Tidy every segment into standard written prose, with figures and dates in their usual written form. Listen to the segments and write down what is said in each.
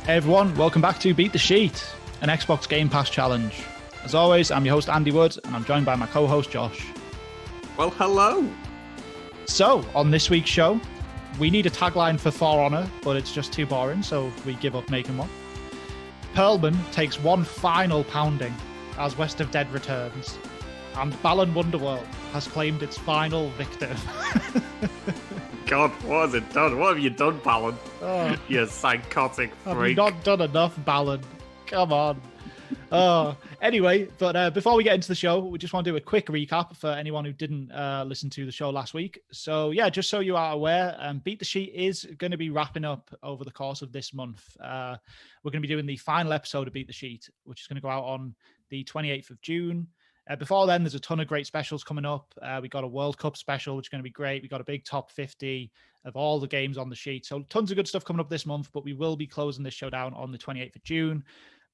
Hey everyone, welcome back to Beat the Sheet, an Xbox Game Pass challenge. As always, I'm your host Andy Wood, and I'm joined by my co-host Josh. Well, hello. So, on this week's show, we need a tagline for For Honor, but it's just too boring, so we give up making one. Pearlman takes one final pounding as West of Dead returns, and Balan Wonderworld has claimed its final victim. God, what has it done? What have you done, Balan? Oh, You psychotic have you freak. not done enough, Balan? Come on. Anyway, but before we get into the show, we just want to do a quick recap for anyone who didn't listen to the show last week. So yeah, just so you are aware, Beat the Sheet is going to be wrapping up over the course of this month. We're going to be doing the final episode of Beat the Sheet, which is going to go out on the 28th of June. Before then, there's a ton of great specials coming up. We got a World Cup special, which is going to be great. We got a big top 50 of all the games on the sheet. So tons of good stuff coming up this month, but we will be closing this show down on the 28th of June.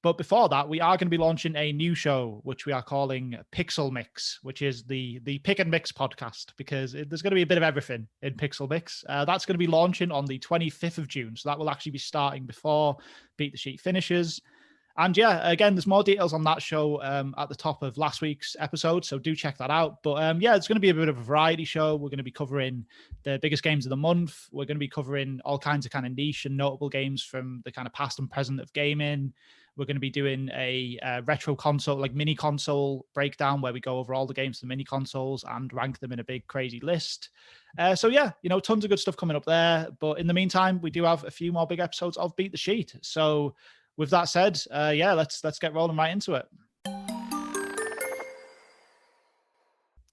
But before that, we are going to be launching a new show, which we are calling Pixel Mix, which is the pick and mix podcast, because there's going to be a bit of everything in Pixel Mix. That's going to be launching on the 25th of June. So that will actually be starting before Beat the Sheet finishes. And yeah, again, there's more details on that show at the top of last week's episode, so do check that out. But yeah, it's going to be a bit of a variety show. We're going to be covering the biggest games of the month. We're going to be covering all kinds of kind of niche and notable games from the kind of past and present of gaming. We're going to be doing a retro console, like mini console breakdown, where we go over all the games to the mini consoles and rank them in a big crazy list. So yeah, tons of good stuff coming up there. But in the meantime, we do have a few more big episodes of Beat the Sheet. So with that said, yeah, let's get rolling right into it.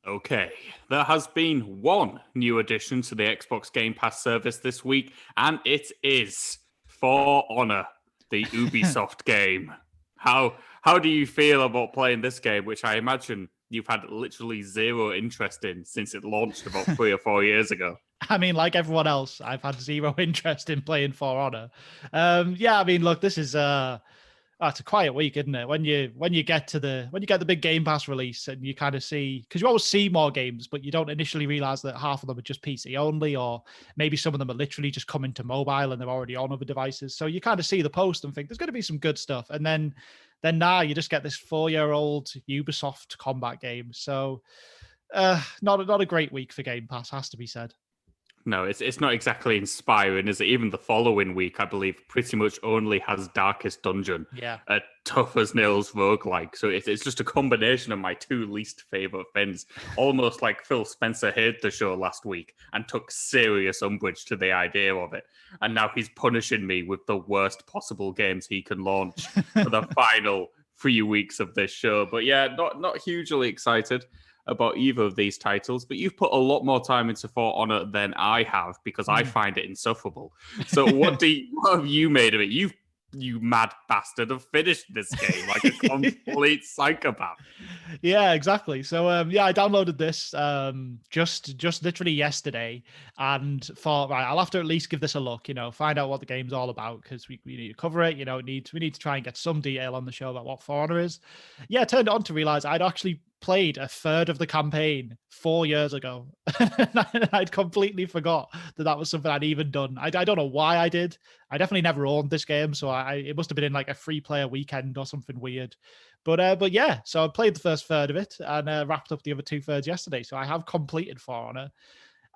Okay, there has been one new addition to the Xbox Game Pass service this week, and it is For Honor, the Ubisoft game. How do you feel about playing this game, which I imagine you've had literally zero interest in since it launched about 3 or 4 years ago? I mean, like everyone else, I've had zero interest in playing For Honor. Yeah, I mean, look, this is it's a quiet week, isn't it? When you get the big Game Pass release and you kind of see, because you always see more games, but you don't initially realize that half of them are just PC only, or maybe some of them are literally just coming to mobile and they're already on other devices. So you kind of see the post and think there's going to be some good stuff, and then now you just get this 4-year-old Ubisoft combat game. So not a great week for Game Pass, has to be said. No, it's not exactly inspiring, is it? Even the following week, I believe, pretty much only has Darkest Dungeon, a tough as nails roguelike. So it's just a combination of my two least favorite things. Almost like Phil Spencer hated the show last week and took serious umbrage to the idea of it. And now he's punishing me with the worst possible games he can launch for the final 3 weeks of this show. But yeah, not hugely excited about either of these titles, but you've put a lot more time into For Honor than I have, because I find it insufferable. So what have you made of it? You mad bastard have finished this game like a complete psychopath. Yeah, exactly. So yeah, I downloaded this just literally yesterday and thought, right, I'll have to at least give this a look, find out what the game's all about, because we need to cover it, we need to try and get some detail on the show about what For Honor is. Yeah, I turned it on to realize I'd actually played a third of the campaign 4 years ago. I'd completely forgot that was something I'd even done. I don't know why I did. I definitely never owned this game, so it must have been in like a free player weekend or something weird. But yeah, so I played the first third of it and wrapped up the other 2/3 yesterday. So I have completed For Honor.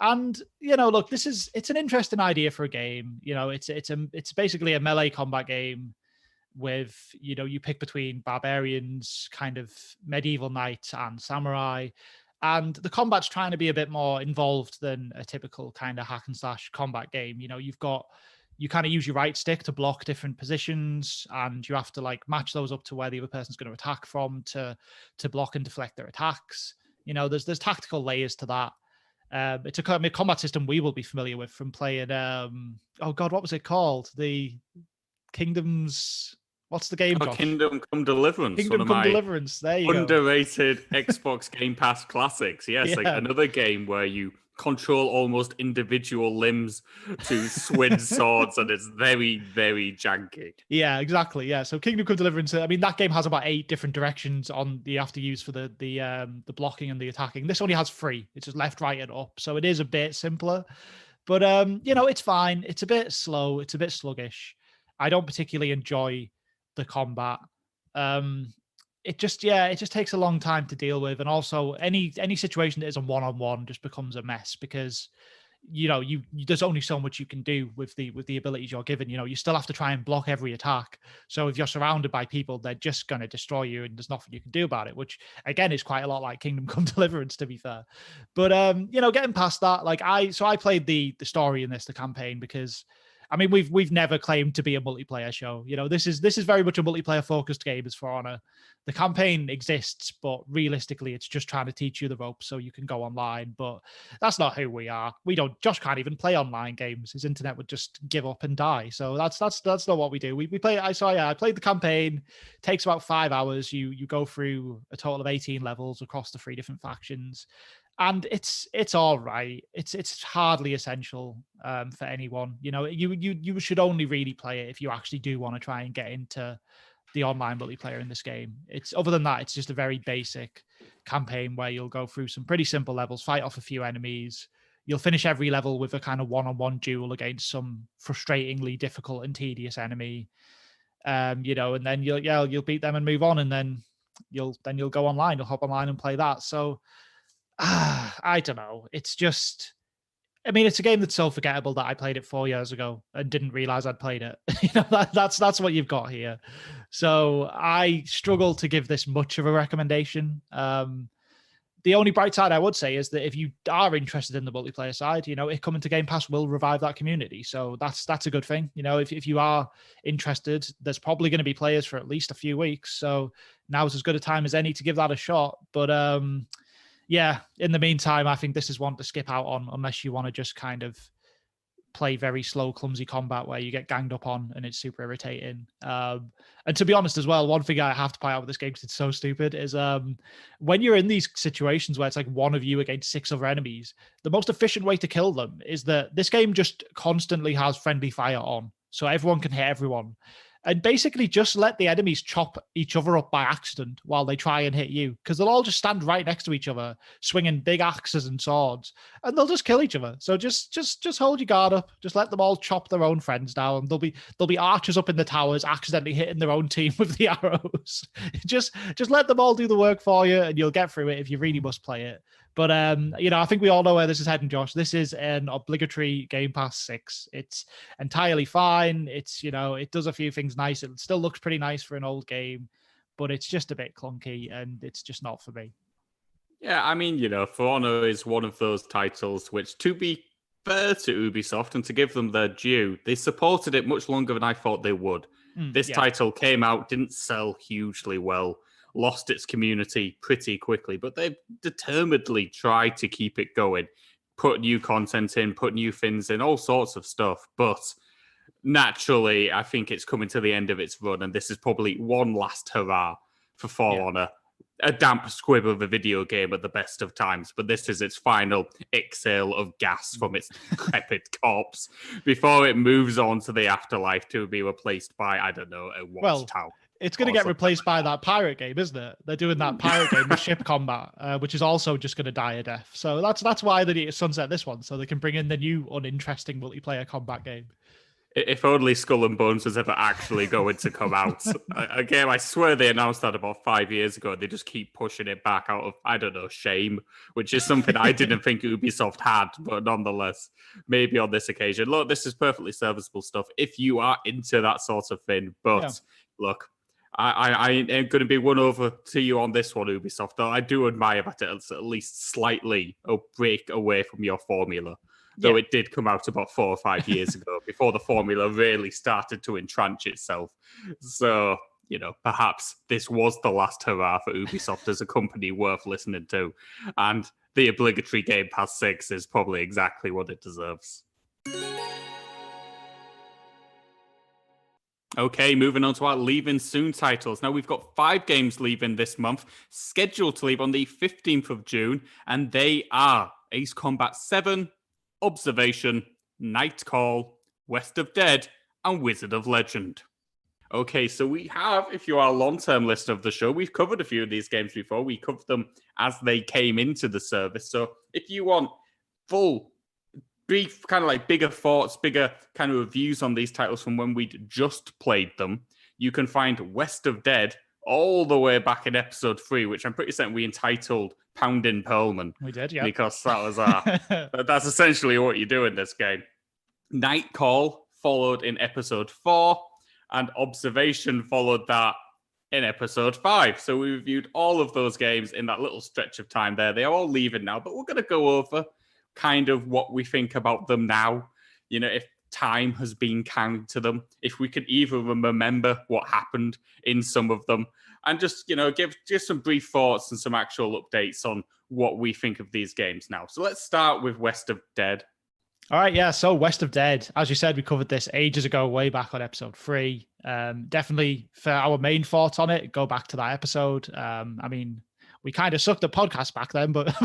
And look, it's an interesting idea for a game. It's basically a melee combat game with, you pick between barbarians, kind of medieval knights and samurai. And the combat's trying to be a bit more involved than a typical kind of hack and slash combat game. You kind of use your right stick to block different positions, and you have to like match those up to where the other person's going to attack from to block and deflect their attacks. There's tactical layers to that. It's a combat system we will be familiar with from playing, oh God, what was it called? The Kingdoms... What's the game, Josh? Kingdom Come Deliverance. Kingdom Come Deliverance. There you underrated Xbox Game Pass classics. Yes, like another game where you control almost individual limbs to swing swords, and it's very, very janky. Yeah, exactly. Yeah, so Kingdom Come Deliverance. I mean, that game has about 8 different directions you have to use for the blocking and the attacking. This only has 3. It's just left, right, and up. So it is a bit simpler, but it's fine. It's a bit slow. It's a bit sluggish. I don't particularly enjoy the combat. It just takes a long time to deal with, and also any situation that is a one-on-one just becomes a mess because you there's only so much you can do with the abilities you're given. You still have to try and block every attack. So if you're surrounded by people, they're just going to destroy you, and there's nothing you can do about it. Which again is quite a lot like Kingdom Come Deliverance, to be fair. But getting past that, I played the story in this, the campaign, because I mean we've never claimed to be a multiplayer show. This is very much a multiplayer focused game as For Honor. The campaign exists, but realistically, it's just trying to teach you the ropes so you can go online. But that's not who we are. We don't. Josh can't even play online games. His internet would just give up and die. So that's not what we do. We play. I played the campaign. Takes about 5 hours. You go through a total of 18 levels across the 3 different factions, and it's all right. It's hardly essential for anyone. You should only really play it if you actually do want to try and get into the online multiplayer in this game. It's other than that, it's just a very basic campaign where you'll go through some pretty simple levels, fight off a few enemies. You'll finish every level with a kind of one-on-one duel against some frustratingly difficult and tedious enemy. And then you'll beat them and move on, and then you'll go online. You'll hop online and play that. So I don't know. It's just, I mean, it's a game that's so forgettable that I played it 4 years ago and didn't realize I'd played it. That's what you've got here. So I struggle to give this much of a recommendation. The only bright side I would say is that if you are interested in the multiplayer side, it coming to Game Pass will revive that community. So that's a good thing. If you are interested, there's probably going to be players for at least a few weeks. So now's as good a time as any to give that a shot. But yeah, in the meantime, I think this is one to skip out on unless you want to just kind of play very slow, clumsy combat where you get ganged up on and it's super irritating. And to be honest as well, one thing I have to point out with this game because it's so stupid is when you're in these situations where it's like one of you against 6 other enemies, the most efficient way to kill them is that this game just constantly has friendly fire on. So everyone can hit everyone. And basically just let the enemies chop each other up by accident while they try and hit you. Because they'll all just stand right next to each other, swinging big axes and swords, and they'll just kill each other. So just hold your guard up. Just let them all chop their own friends down. There'll be archers up in the towers accidentally hitting their own team with the arrows. just let them all do the work for you, and you'll get through it if you really must play it. But I think we all know where this is heading, Josh. This is an obligatory Game Pass 6. It's entirely fine. It's it does a few things nice. It still looks pretty nice for an old game, but it's just a bit clunky, and it's just not for me. Yeah, I mean, For Honor is one of those titles which, to be fair to Ubisoft and to give them their due, they supported it much longer than I thought they would. This title came out, didn't sell hugely well, lost its community pretty quickly, but they've determinedly tried to keep it going, put new content in, put new things in, all sorts of stuff. But naturally, I think it's coming to the end of its run, and this is probably one last hurrah for Honor. A damp squib of a video game at the best of times, but this is its final exhale of gas from its decrepit corpse before it moves on to the afterlife to be replaced by, I don't know, a watchtower. It's going to get replaced by that pirate game, isn't it? They're doing that pirate game with ship combat, which is also just going to die a death. So that's why they need to sunset this one, so they can bring in the new uninteresting multiplayer combat game. If only Skull and Bones was ever actually going to come out. Again, I swear they announced that about 5 years ago. They just keep pushing it back out of, I don't know, shame, which is something I didn't think Ubisoft had, but nonetheless, maybe on this occasion. Look, this is perfectly serviceable stuff if you are into that sort of thing. But look, I ain't going to be won over to you on this one, Ubisoft, though I do admire that it's at least slightly a break away from your formula. Though it did come out about 4 or 5 years ago before the formula really started to entrench itself. So, perhaps this was the last hurrah for Ubisoft as a company worth listening to. And the obligatory Game Pass 6 is probably exactly what it deserves. Okay, moving on to our leaving soon titles. Now, we've got 5 games leaving this month, scheduled to leave on the 15th of June, and they are Ace Combat 7, Observation, Night Call, West of Dead, and Wizard of Legend. Okay, so we have, if you are a long-term listener of the show, we've covered a few of these games before. We covered them as they came into the service. So if you want full brief kind of like bigger thoughts, bigger kind of reviews on these titles from when we'd just played them, you can find West of Dead all the way back in episode 3, which I'm pretty certain we entitled Poundin' Pearlman. We did, yeah. Because that was that's essentially what you do in this game. Night Call followed in episode 4, and Observation followed that in episode 5. So we reviewed all of those games in that little stretch of time there. They are all leaving now, but we're going to go over kind of what we think about them now. You know, if time has been kind to them, if we can even remember what happened in some of them, and just, you know, give just some brief thoughts and some actual updates on what we think of these games now. So let's start with West of Dead. All right, yeah. So West of Dead, as you said, we covered this ages ago, way back on episode 3. Definitely for our main thoughts on it, go back to that episode. I mean, we kind of sucked at podcasts back then, but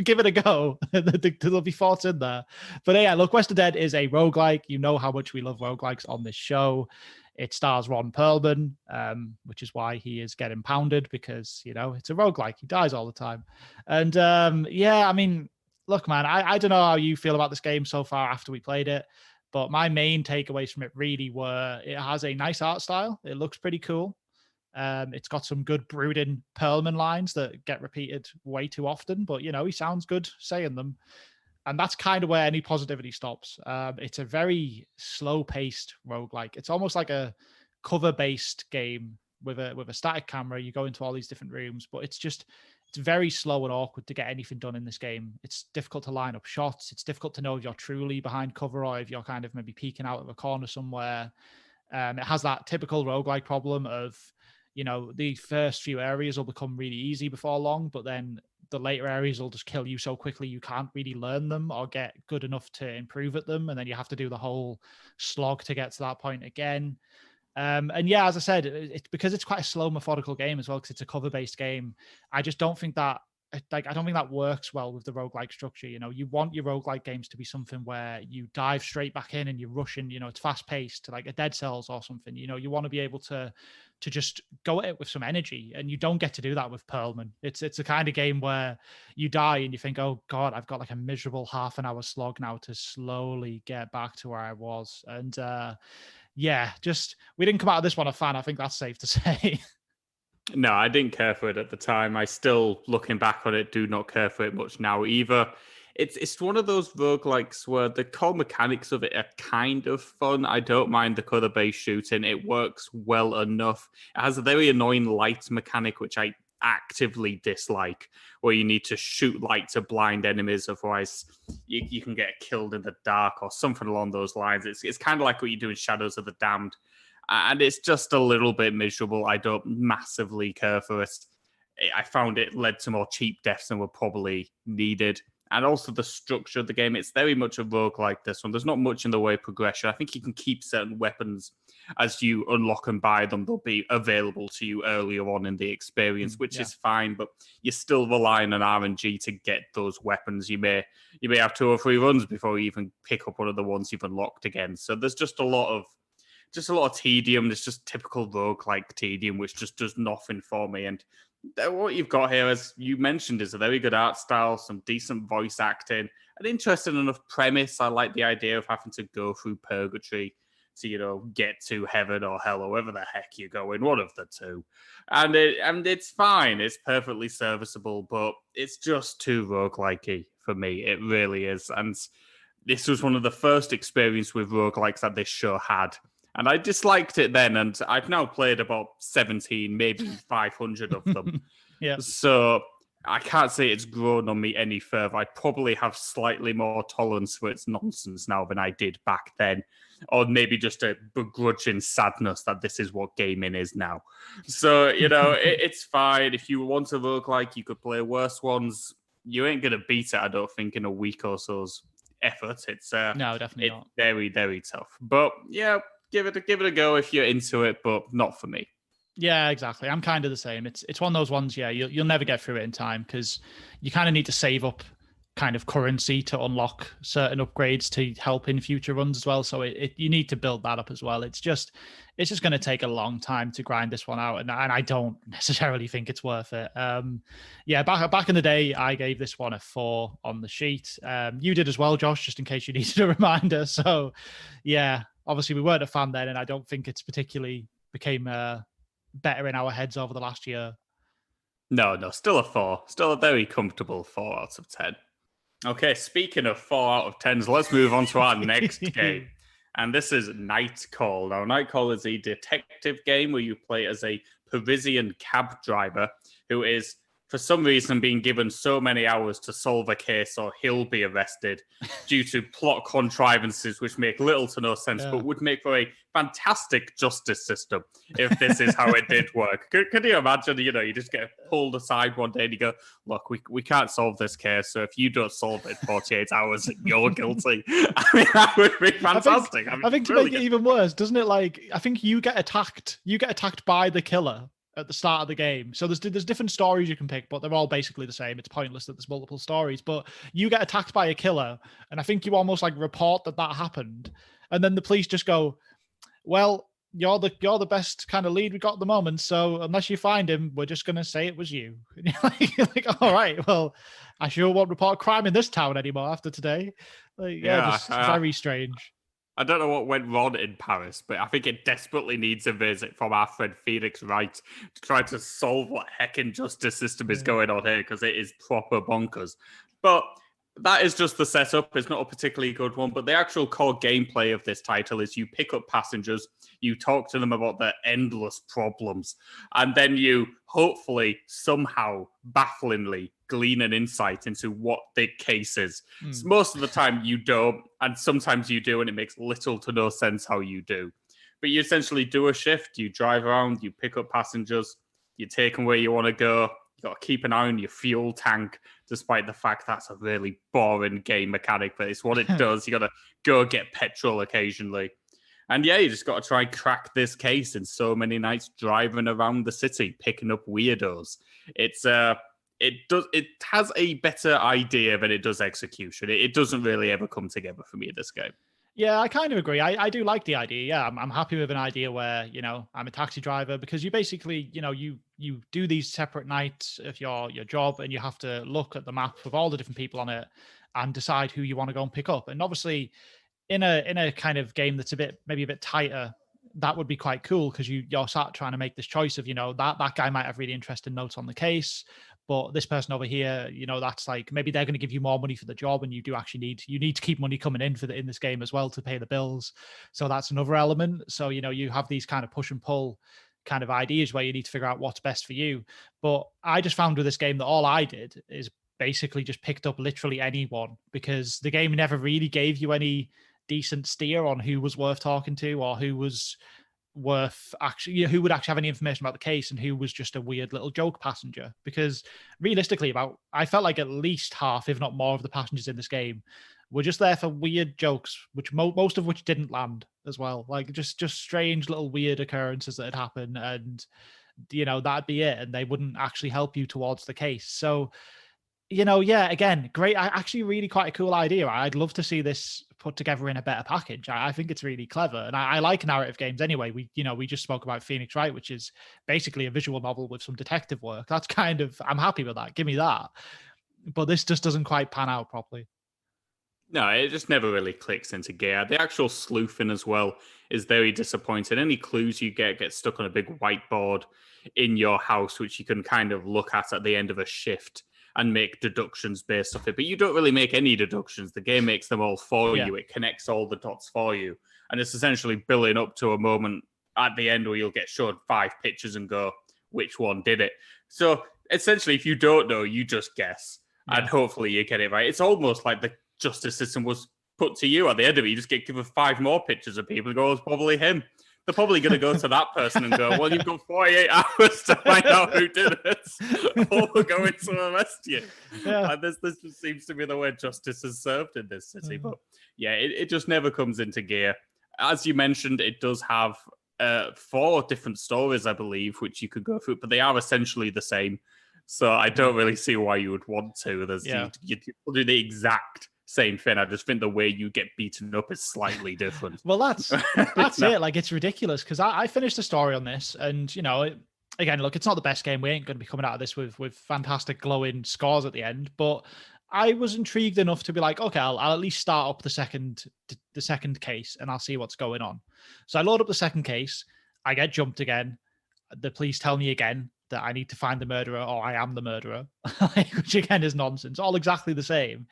give it a go. There'll be thoughts in there. But yeah, look, West of Dead is a roguelike. You know how much we love roguelikes on this show. It stars Ron Pearlman, which is why he is getting pounded, because, you know, it's a roguelike. He dies all the time. And yeah, I mean, look, man, I don't know how you feel about this game so far after we played it, but my main takeaways from it really were it has a nice art style. It looks pretty cool. It's got some good brooding Pearlman lines that get repeated way too often, but, you know, he sounds good saying them. And that's kind of where any positivity stops. It's a very slow-paced roguelike. It's almost like a cover-based game with a static camera. You go into all these different rooms, but it's very slow and awkward to get anything done in this game. It's difficult to line up shots. It's difficult to know if you're truly behind cover or if you're kind of maybe peeking out of a corner somewhere. It has that typical roguelike problem of, you know, the first few areas will become really easy before long, but then the later areas will just kill you so quickly you can't really learn them or get good enough to improve at them. And then you have to do the whole slog to get to that point again. And yeah, as I said, it's because it's quite a slow, methodical game as well, because it's a cover-based game. I just don't think that, I don't think that works well with the roguelike structure. You know, you want your roguelike games to be something where you dive straight back in and you're rushing, you know, it's fast-paced, like a Dead Cells or something. You know, you want to be able to just go at it with some energy, and you don't get to do that with Pearlman. It's a kind of game where you die and you think, oh God, I've got like a miserable half an hour slog now to slowly get back to where I was. And yeah, just we didn't come out of this one a fan. I think that's safe to say. No, I didn't care for it at the time. I still, looking back on it, do not care for it much now either. It's one of those roguelikes where the core mechanics of it are kind of fun. I don't mind the color-based shooting. It works well enough. It has a very annoying light mechanic, which I actively dislike, where you need to shoot light to blind enemies, otherwise you can get killed in the dark or something along those lines. It's kind of like what you do in Shadows of the Damned, and it's just a little bit miserable. I don't massively care for it. I found it led to more cheap deaths than were probably needed. And also the structure of the game, it's very much a roguelike, this one. There's not much in the way of progression. I think you can keep certain weapons as you unlock and buy them. They'll be available to you earlier on in the experience, which is fine, but you're still relying on RNG to get those weapons. You may have 2 or 3 runs before you even pick up one of the ones you've unlocked again. So there's just a lot of tedium. There's just typical roguelike tedium, which just does nothing for me. And what you've got here, as you mentioned, is a very good art style, some decent voice acting, an interesting enough premise. I like the idea of having to go through purgatory to, you know, get to heaven or hell or wherever the heck you're going, one of the two. And it's fine. It's perfectly serviceable, but it's just too roguelike-y for me. It really is. And this was one of the first experiences with roguelikes that this show had. And I disliked it then, and I've now played about 17, maybe 500 of them. Yeah. So I can't say it's grown on me any further. I probably have slightly more tolerance for its nonsense now than I did back then. Or maybe just a begrudging sadness that this is what gaming is now. So, you know, it's fine. If you want to roguelike, you could play worse ones. You ain't going to beat it, I don't think, in a week or so's effort. It's no, definitely not. Very, very tough. But yeah, give it a go if you're into it, but not for me. Yeah, exactly. I'm kind of the same. It's one of those ones, yeah, you'll never get through it in time because you kind of need to save up kind of currency to unlock certain upgrades to help in future runs as well. So you need to build that up as well. It's just going to take a long time to grind this one out, and I don't necessarily think it's worth it. Back in the day, I gave this one a 4 on the sheet. You did as well, Josh, just in case you needed a reminder. So yeah, obviously we weren't a fan then, and I don't think it's particularly became better in our heads over the last year. No, still a 4. Still a very comfortable 4 out of 10. Okay, speaking of 4 out of 10s, let's move on to our next game. And this is Night Call. Now, Night Call is a detective game where you play as a Parisian cab driver who is, for some reason, being given so many hours to solve a case or he'll be arrested due to plot contrivances which make little to no sense, but would make for a fantastic justice system if this is how it did work. Could you imagine, you just get pulled aside one day and you go, look, we can't solve this case, so if you don't solve it 48 hours, you're guilty. I mean, that would be fantastic. I think to make it even worse, doesn't it, I think you get attacked by the killer at the start of the game. So there's different stories you can pick, but they're all basically the same. It's pointless that there's multiple stories, but you get attacked by a killer, and I think you almost report that happened, and then the police just go, well, you're the best kind of lead we got at the moment, so unless you find him, we're just going to say it was you. And you're like, all right, well, I sure won't report crime in this town anymore after today. Just very strange. I don't know what went wrong in Paris, but I think it desperately needs a visit from our friend Phoenix Wright to try to solve what heckin' justice system is going on here, because it is proper bonkers. But that is just the setup. It's not a particularly good one, but the actual core gameplay of this title is you pick up passengers, you talk to them about their endless problems, and then you hopefully somehow bafflingly glean an insight into what the case is. So most of the time you don't, and sometimes you do, and it makes little to no sense how you do. But you essentially do a shift, you drive around, you pick up passengers, you take them where you want to go. You got to keep an eye on your fuel tank, despite the fact that's a really boring game mechanic, but it's what it does. You got to go get petrol occasionally. And yeah, you just got to try and crack this case in so many nights driving around the city, picking up weirdos. It has a better idea than it does execution. It doesn't really ever come together for me, this game. Yeah, I kind of agree. I do like the idea. Yeah, I'm happy with an idea where, I'm a taxi driver, because you basically, you do these separate nights of your job, and you have to look at the map with all the different people on it and decide who you want to go and pick up. And obviously in a kind of game that's maybe a bit tighter, that would be quite cool, because you're sat trying to make this choice of, that guy might have really interesting notes on the case, but this person over here, that's maybe they're going to give you more money for the job, and you do actually need to keep money coming in in this game as well to pay the bills. So that's another element. So, you have these kind of push and pull kind of ideas where you need to figure out what's best for you. But I just found with this game that all I did is basically just picked up literally anyone, because the game never really gave you any decent steer on who was worth talking to, or who was worth actually, who would actually have any information about the case, and who was just a weird little joke passenger. Because realistically, I felt like at least half, if not more, of the passengers in this game were just there for weird jokes, which most of which didn't land as well. Just strange little weird occurrences that had happened, and that'd be it, and they wouldn't actually help you towards the case. So again, great. Actually really quite a cool idea. I'd love to see this put together in a better package. I think it's really clever, and I like narrative games anyway. We just spoke about Phoenix Wright, which is basically a visual novel with some detective work. That's I'm happy with that. Give me that. But this just doesn't quite pan out properly. No, it just never really clicks into gear. The actual sleuthing as well is very disappointing. Any clues you get stuck on a big whiteboard in your house, which you can kind of look at the end of a shift and make deductions based off it. But you don't really make any deductions. The game makes them all for you. It connects all the dots for you. And it's essentially building up to a moment at the end where you'll get shown 5 pictures and go, which one did it? So essentially, if you don't know, you just guess. Yeah. And hopefully you get it right. It's almost like the justice system was put to you at the end of it. You just get given 5 more pictures of people and go, it's probably him. They're probably going to go to that person and go, well, you've got 48 hours to find out who did it, or we're going to arrest you. Yeah. And this just seems to be the way justice is served in this city. But yeah, it just never comes into gear. As you mentioned, it does have 4 different stories, I believe, which you could go through, but they are essentially the same. So I don't really see why you would want to. You're doing the exact same thing. I just think the way you get beaten up is slightly different. Well, that's it. Like, it's ridiculous because I finished the story on this, and again, look, it's not the best game. We ain't going to be coming out of this with fantastic glowing scores at the end, but I was intrigued enough to be like, okay, I'll at least start up the second case and I'll see what's going on. So I load up the second case. I get jumped again. The police tell me again that I need to find the murderer or I am the murderer, which again is nonsense, all exactly the same.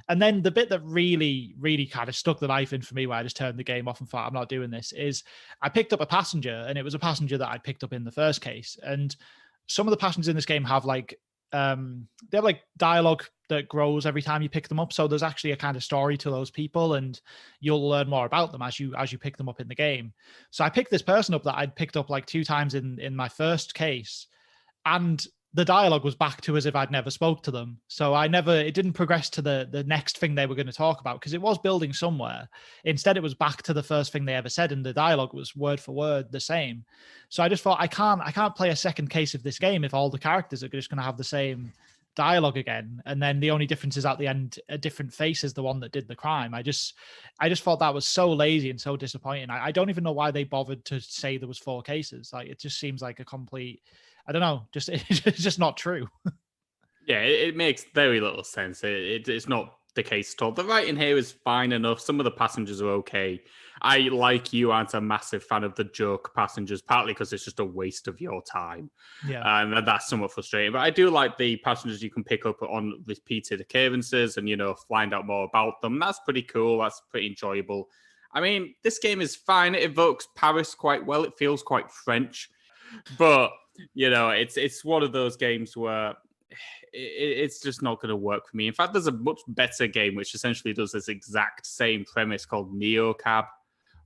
And then the bit that really, really kind of stuck the knife in for me, where I just turned the game off and thought, I'm not doing this, is I picked up a passenger, and it was a passenger that I picked up in the first case. And some of the passengers in this game have they have like dialogue that grows every time you pick them up. So there's actually a kind of story to those people, and you'll learn more about them as you pick them up in the game. So I picked this person up that I'd picked up like 2 times in my first case, and the dialogue was back to as if I'd never spoke to them. So it didn't progress to the next thing they were going to talk about, because it was building somewhere. Instead, it was back to the first thing they ever said, and the dialogue was word for word the same. So I just thought, I can't play a second case of this game if all the characters are just going to have the same dialogue again, and then the only difference is at the end a different face is the one that did the crime. I just thought that was so lazy and so disappointing. I don't even know why they bothered to say there was 4 cases. Like, it just seems like a complete, I don't know, it's just not true. Yeah, it makes very little sense. It's not the case at all. The writing here is fine enough. Some of the passengers are okay. I, like you, aren't a massive fan of the joke passengers, partly because it's just a waste of your time. Yeah. And that's somewhat frustrating. But I do like the passengers you can pick up on repeated occurrences and, find out more about them. That's pretty cool. That's pretty enjoyable. I mean, this game is fine. It evokes Paris quite well. It feels quite French. But, it's one of those games where it's just not going to work for me. In fact, there's a much better game which essentially does this exact same premise called NeoCab,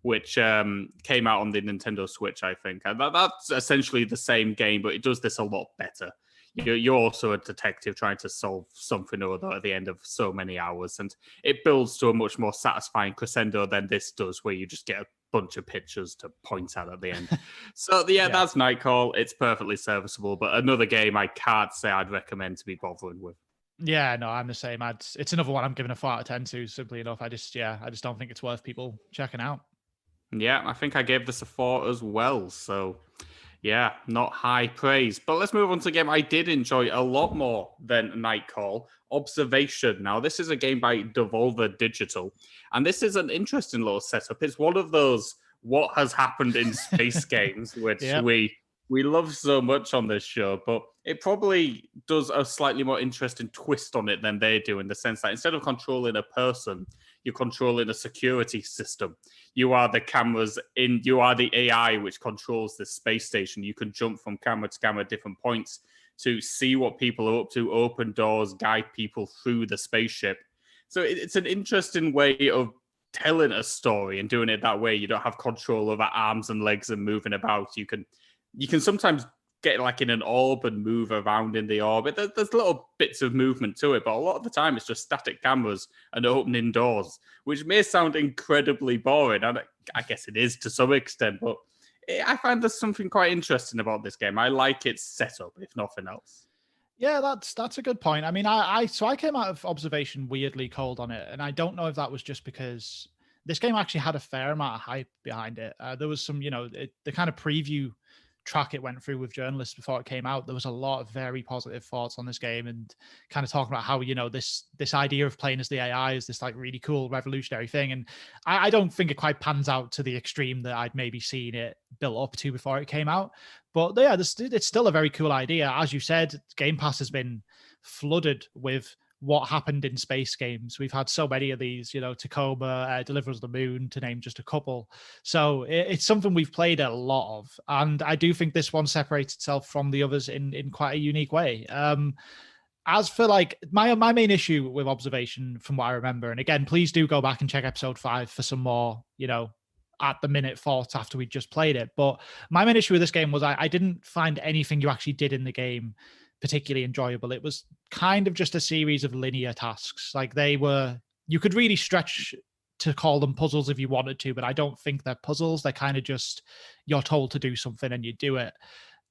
which came out on the Nintendo Switch, I think. And that's essentially the same game, but it does this a lot better. You're also a detective trying to solve something or other at the end of so many hours, and it builds to a much more satisfying crescendo than this does, where you just get a bunch of pictures to point at the end. So yeah, that's Nightcall. It's perfectly serviceable, but another game I can't say I'd recommend to be bothering with. Yeah, no, I'm the same. It's another one I'm giving a 4 out of 10 to, simply enough. I just don't think it's worth people checking out. Yeah, I think I gave this a 4 as well. So yeah, not high praise. But let's move on to a game I did enjoy a lot more than Nightcall, Observation. Now, this is a game by Devolver Digital, and this is an interesting little setup. It's one of those what has happened in space games, which we love so much on this show, but it probably does a slightly more interesting twist on it than they do, in the sense that instead of controlling a person, you're controlling a security system. You are the cameras you are the AI which controls the space station. You can jump from camera to camera at different points to see what people are up to, open doors, guide people through the spaceship. So it's an interesting way of telling a story and doing it that way. You don't have control over arms and legs and moving about. You can sometimes get like in an orb and move around in the orbit. There's little bits of movement to it, but a lot of the time it's just static cameras and opening doors, which may sound incredibly boring. And I guess it is to some extent, but I find there's something quite interesting about this game. I like its setup, if nothing else. Yeah, that's a good point. I mean, I came out of Observation weirdly cold on it, and I don't know if that was just because this game actually had a fair amount of hype behind it. There was some, the kind of preview track it went through with journalists before it came out. There was a lot of very positive thoughts on this game, and kind of talking about how, this idea of playing as the AI is this like really cool revolutionary thing. And I don't think it quite pans out to the extreme that I'd maybe seen it built up to before it came out. But yeah, it's still a very cool idea. As you said, Game Pass has been flooded with what happened in space games. We've had so many of these, Tacoma, Deliverance of the Moon, to name just a couple. So it's something we've played a lot of. And I do think this one separates itself from the others in quite a unique way. As for like my main issue with Observation, from what I remember, and again, please do go back and check episode 5 for some more, at the minute thoughts after we just played it. But my main issue with this game was I didn't find anything you actually did in the game particularly enjoyable. It was kind of just a series of linear tasks. Like you could really stretch to call them puzzles if you wanted to, but I don't think they're puzzles. They're kind of just, you're told to do something and you do it.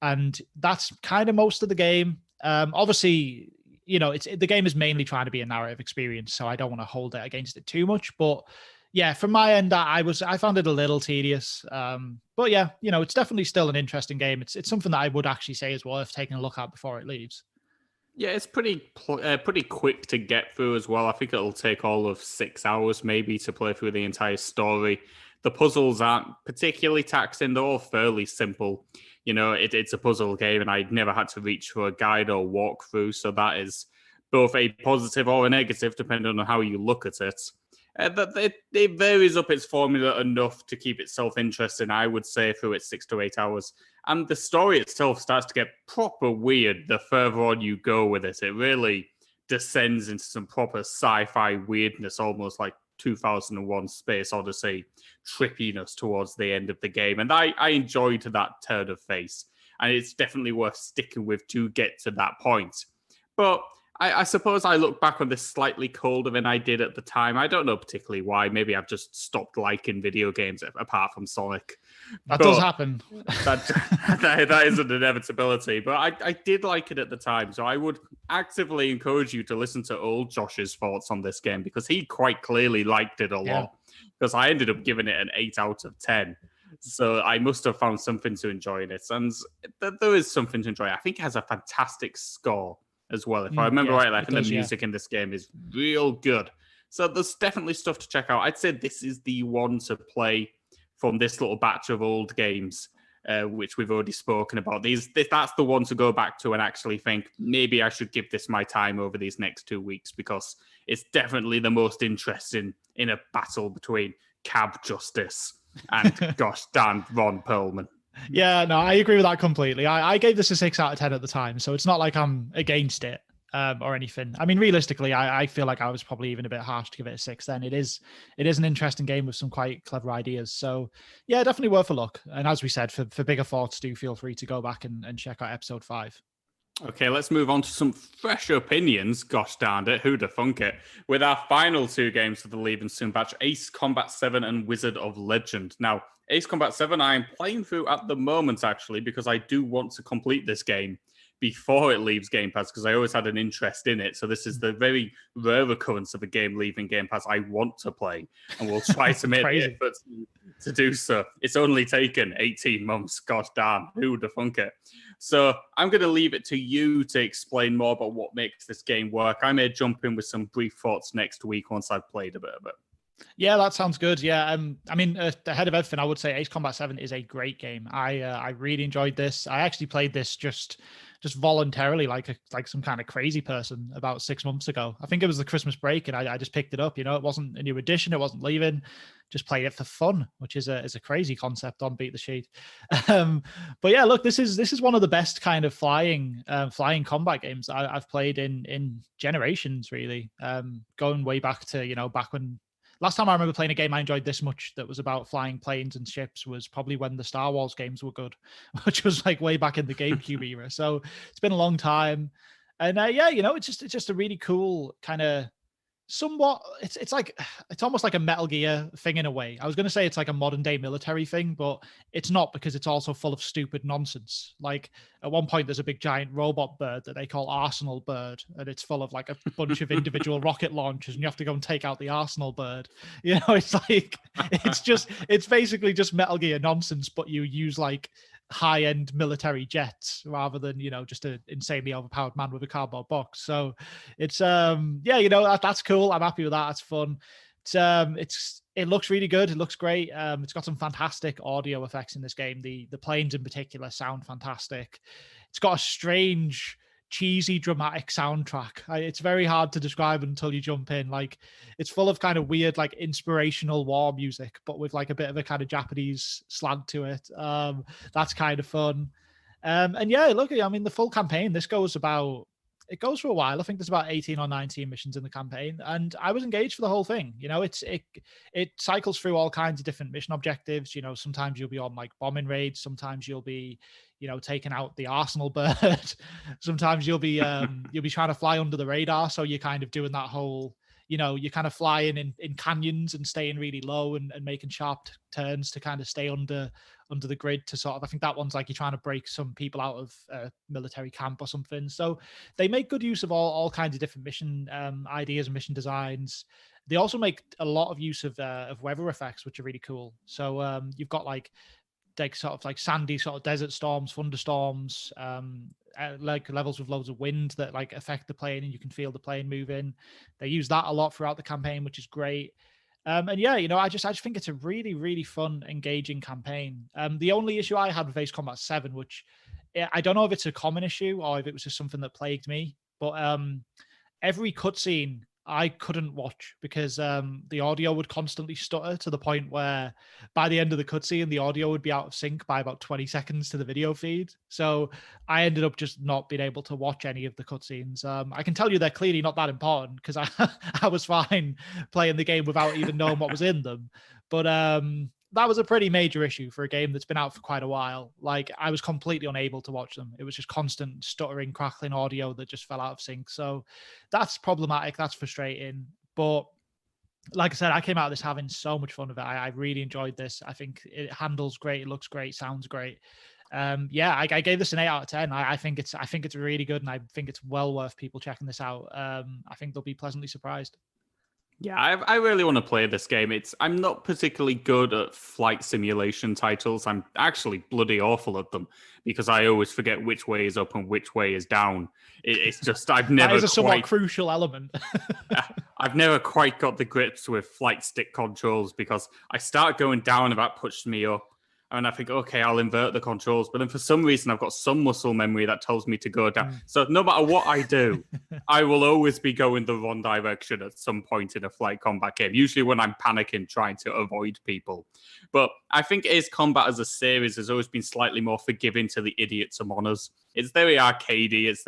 And that's kind of most of the game. Obviously, you know, the game is mainly trying to be a narrative experience, so I don't want to hold it against it too much. But yeah, from my end, I found it a little tedious. But yeah, you know, it's definitely still an interesting game. It's something that I would actually say is worth taking a look at before it leaves. Yeah, it's pretty quick to get through as well. I think it'll take all of 6 hours maybe to play through the entire story. The puzzles aren't particularly taxing; they're all fairly simple. You know, it's a puzzle game, and I never had to reach for a guide or walk through, so that is both a positive or a negative, depending on how you look at it. It varies up its formula enough to keep itself interesting, I would say, through its 6 to 8 hours. And the story itself starts to get proper weird the further on you go with it. It really descends into some proper sci-fi weirdness, almost like 2001 Space Odyssey trippiness towards the end of the game. And I enjoyed that turn of face. And it's definitely worth sticking with to get to that point. But I suppose I look back on this slightly colder than I did at the time. I don't know particularly why. Maybe I've just stopped liking video games apart from Sonic. That does happen. That is an inevitability. But I did like it at the time. So I would actively encourage you to listen to old Josh's thoughts on this game, because he quite clearly liked it a lot. Because I ended up giving it an 8 out of 10. So I must have found something to enjoy in it. And there is something to enjoy. I think it has a fantastic score as well. If I remember rightly, I think the music in this game is real good. So there's definitely stuff to check out. I'd say this is the one to play from this little batch of old games, which we've already spoken about. That's the one to go back to and actually think, maybe I should give this my time over these next 2 weeks, because it's definitely the most interesting in a battle between Cab Justice and gosh damn Ron Pearlman. Yeah, no, I agree with that completely. I gave this a 6 out of 10 at the time, so it's not like I'm against it or anything. I mean, realistically, I feel like I was probably even a bit harsh to give it a 6 then. It is an interesting game with some quite clever ideas. So yeah, definitely worth a look. And as we said, for bigger thoughts, do feel free to go back and check out episode 5. Okay, let's move on to some fresh opinions, gosh darn it, who'da thunk it, with our final 2 games for the Leave and Soon batch, Ace Combat 7 and Wizard of Legend. Now, Ace Combat 7 I am playing through at the moment, actually, because I do want to complete this game before it leaves Game Pass, because I always had an interest in it. So this is the very rare occurrence of a game leaving Game Pass I want to play, and we'll try to make the effort to do so. It's only taken 18 months. Gosh damn, who would have thunk it? So I'm going to leave it to you to explain more about what makes this game work. I may jump in with some brief thoughts next week once I've played a bit of it. Yeah, that sounds good. Yeah, I mean, ahead of everything, I would say Ace Combat 7 is a great game. I really enjoyed this. I actually played this just voluntarily, like some kind of crazy person, about 6 months ago. I think it was the Christmas break, and I just picked it up. You know, it wasn't a new edition, it wasn't leaving. Just played it for fun, which is a crazy concept on Beat the Sheet. But yeah, look, this is one of the best kind of flying combat games I've played in generations, really. Going way back to back when. Last time I remember playing a game I enjoyed this much that was about flying planes and ships was probably when the Star Wars games were good, which was like way back in the GameCube era. So it's been a long time. And yeah, it's just a really cool kind of somewhat, it's almost like a Metal Gear thing in a way. I was going to say it's like a modern day military thing, but it's not, because it's also full of stupid nonsense. Like at one point there's a big giant robot bird that they call Arsenal Bird, and it's full of like a bunch of individual rocket launchers, and you have to go and take out the Arsenal Bird. It's like it's basically just Metal Gear nonsense, but you use like high-end military jets rather than just an insanely overpowered man with a cardboard box. So it's that's cool. I'm happy with that. It's fun. It looks really good. It looks great. It's got some fantastic audio effects in this game. The planes in particular sound fantastic. It's got a strange, cheesy, dramatic soundtrack. It's very hard to describe until you jump in. Like, it's full of kind of weird, like inspirational war music, but with like a bit of a kind of Japanese slant to it. That's kind of fun. And yeah, look, I mean, the full campaign, this goes for a while. I think there's about 18 or 19 missions in the campaign, and I was engaged for the whole thing. It cycles through all kinds of different mission objectives. Sometimes you'll be on like bombing raids, sometimes you'll be taking out the Arsenal Bird. Sometimes you'll be trying to fly under the radar, so you're kind of doing that whole you're kind of flying in canyons and staying really low and making sharp turns to kind of stay under the grid to sort of, I think that one's like you're trying to break some people out of a military camp or something. So they make good use of all kinds of different mission ideas and mission designs. They also make a lot of use of weather effects, which are really cool. So you've got like sort of like sandy sort of desert storms, thunderstorms, like levels with loads of wind that like affect the plane and you can feel the plane moving. They use that a lot throughout the campaign, which is great. And yeah, I just think it's a really, really fun, engaging campaign. The only issue I had with Ace Combat 7, which I don't know if it's a common issue or if it was just something that plagued me, but every cutscene I couldn't watch because the audio would constantly stutter to the point where by the end of the cutscene, the audio would be out of sync by about 20 seconds to the video feed. So I ended up just not being able to watch any of the cutscenes. I can tell you they're clearly not that important because I was fine playing the game without even knowing what was in them. But that was a pretty major issue for a game that's been out for quite a while. Like, I was completely unable to watch them. It was just constant stuttering, crackling audio that just fell out of sync. So that's problematic. That's frustrating. But like I said, I came out of this having so much fun with it. I really enjoyed this. I think it handles great. It looks great. Sounds great. Yeah, I gave this an 8 out of 10. I think it's really good, and I think it's well worth people checking this out. I think they'll be pleasantly surprised. Yeah, I really want to play this game. I'm not particularly good at flight simulation titles. I'm actually bloody awful at them because I always forget which way is up and which way is down. It's just I've never. That is a somewhat crucial element. I've never quite got the grips with flight stick controls because I start going down and that pushes me up. And I think, okay, I'll invert the controls. But then for some reason, I've got some muscle memory that tells me to go down. So no matter what I do, I will always be going the wrong direction at some point in a flight combat game, usually when I'm panicking, trying to avoid people. But I think Ace Combat as a series has always been slightly more forgiving to the idiots among us. It's very arcadey. It's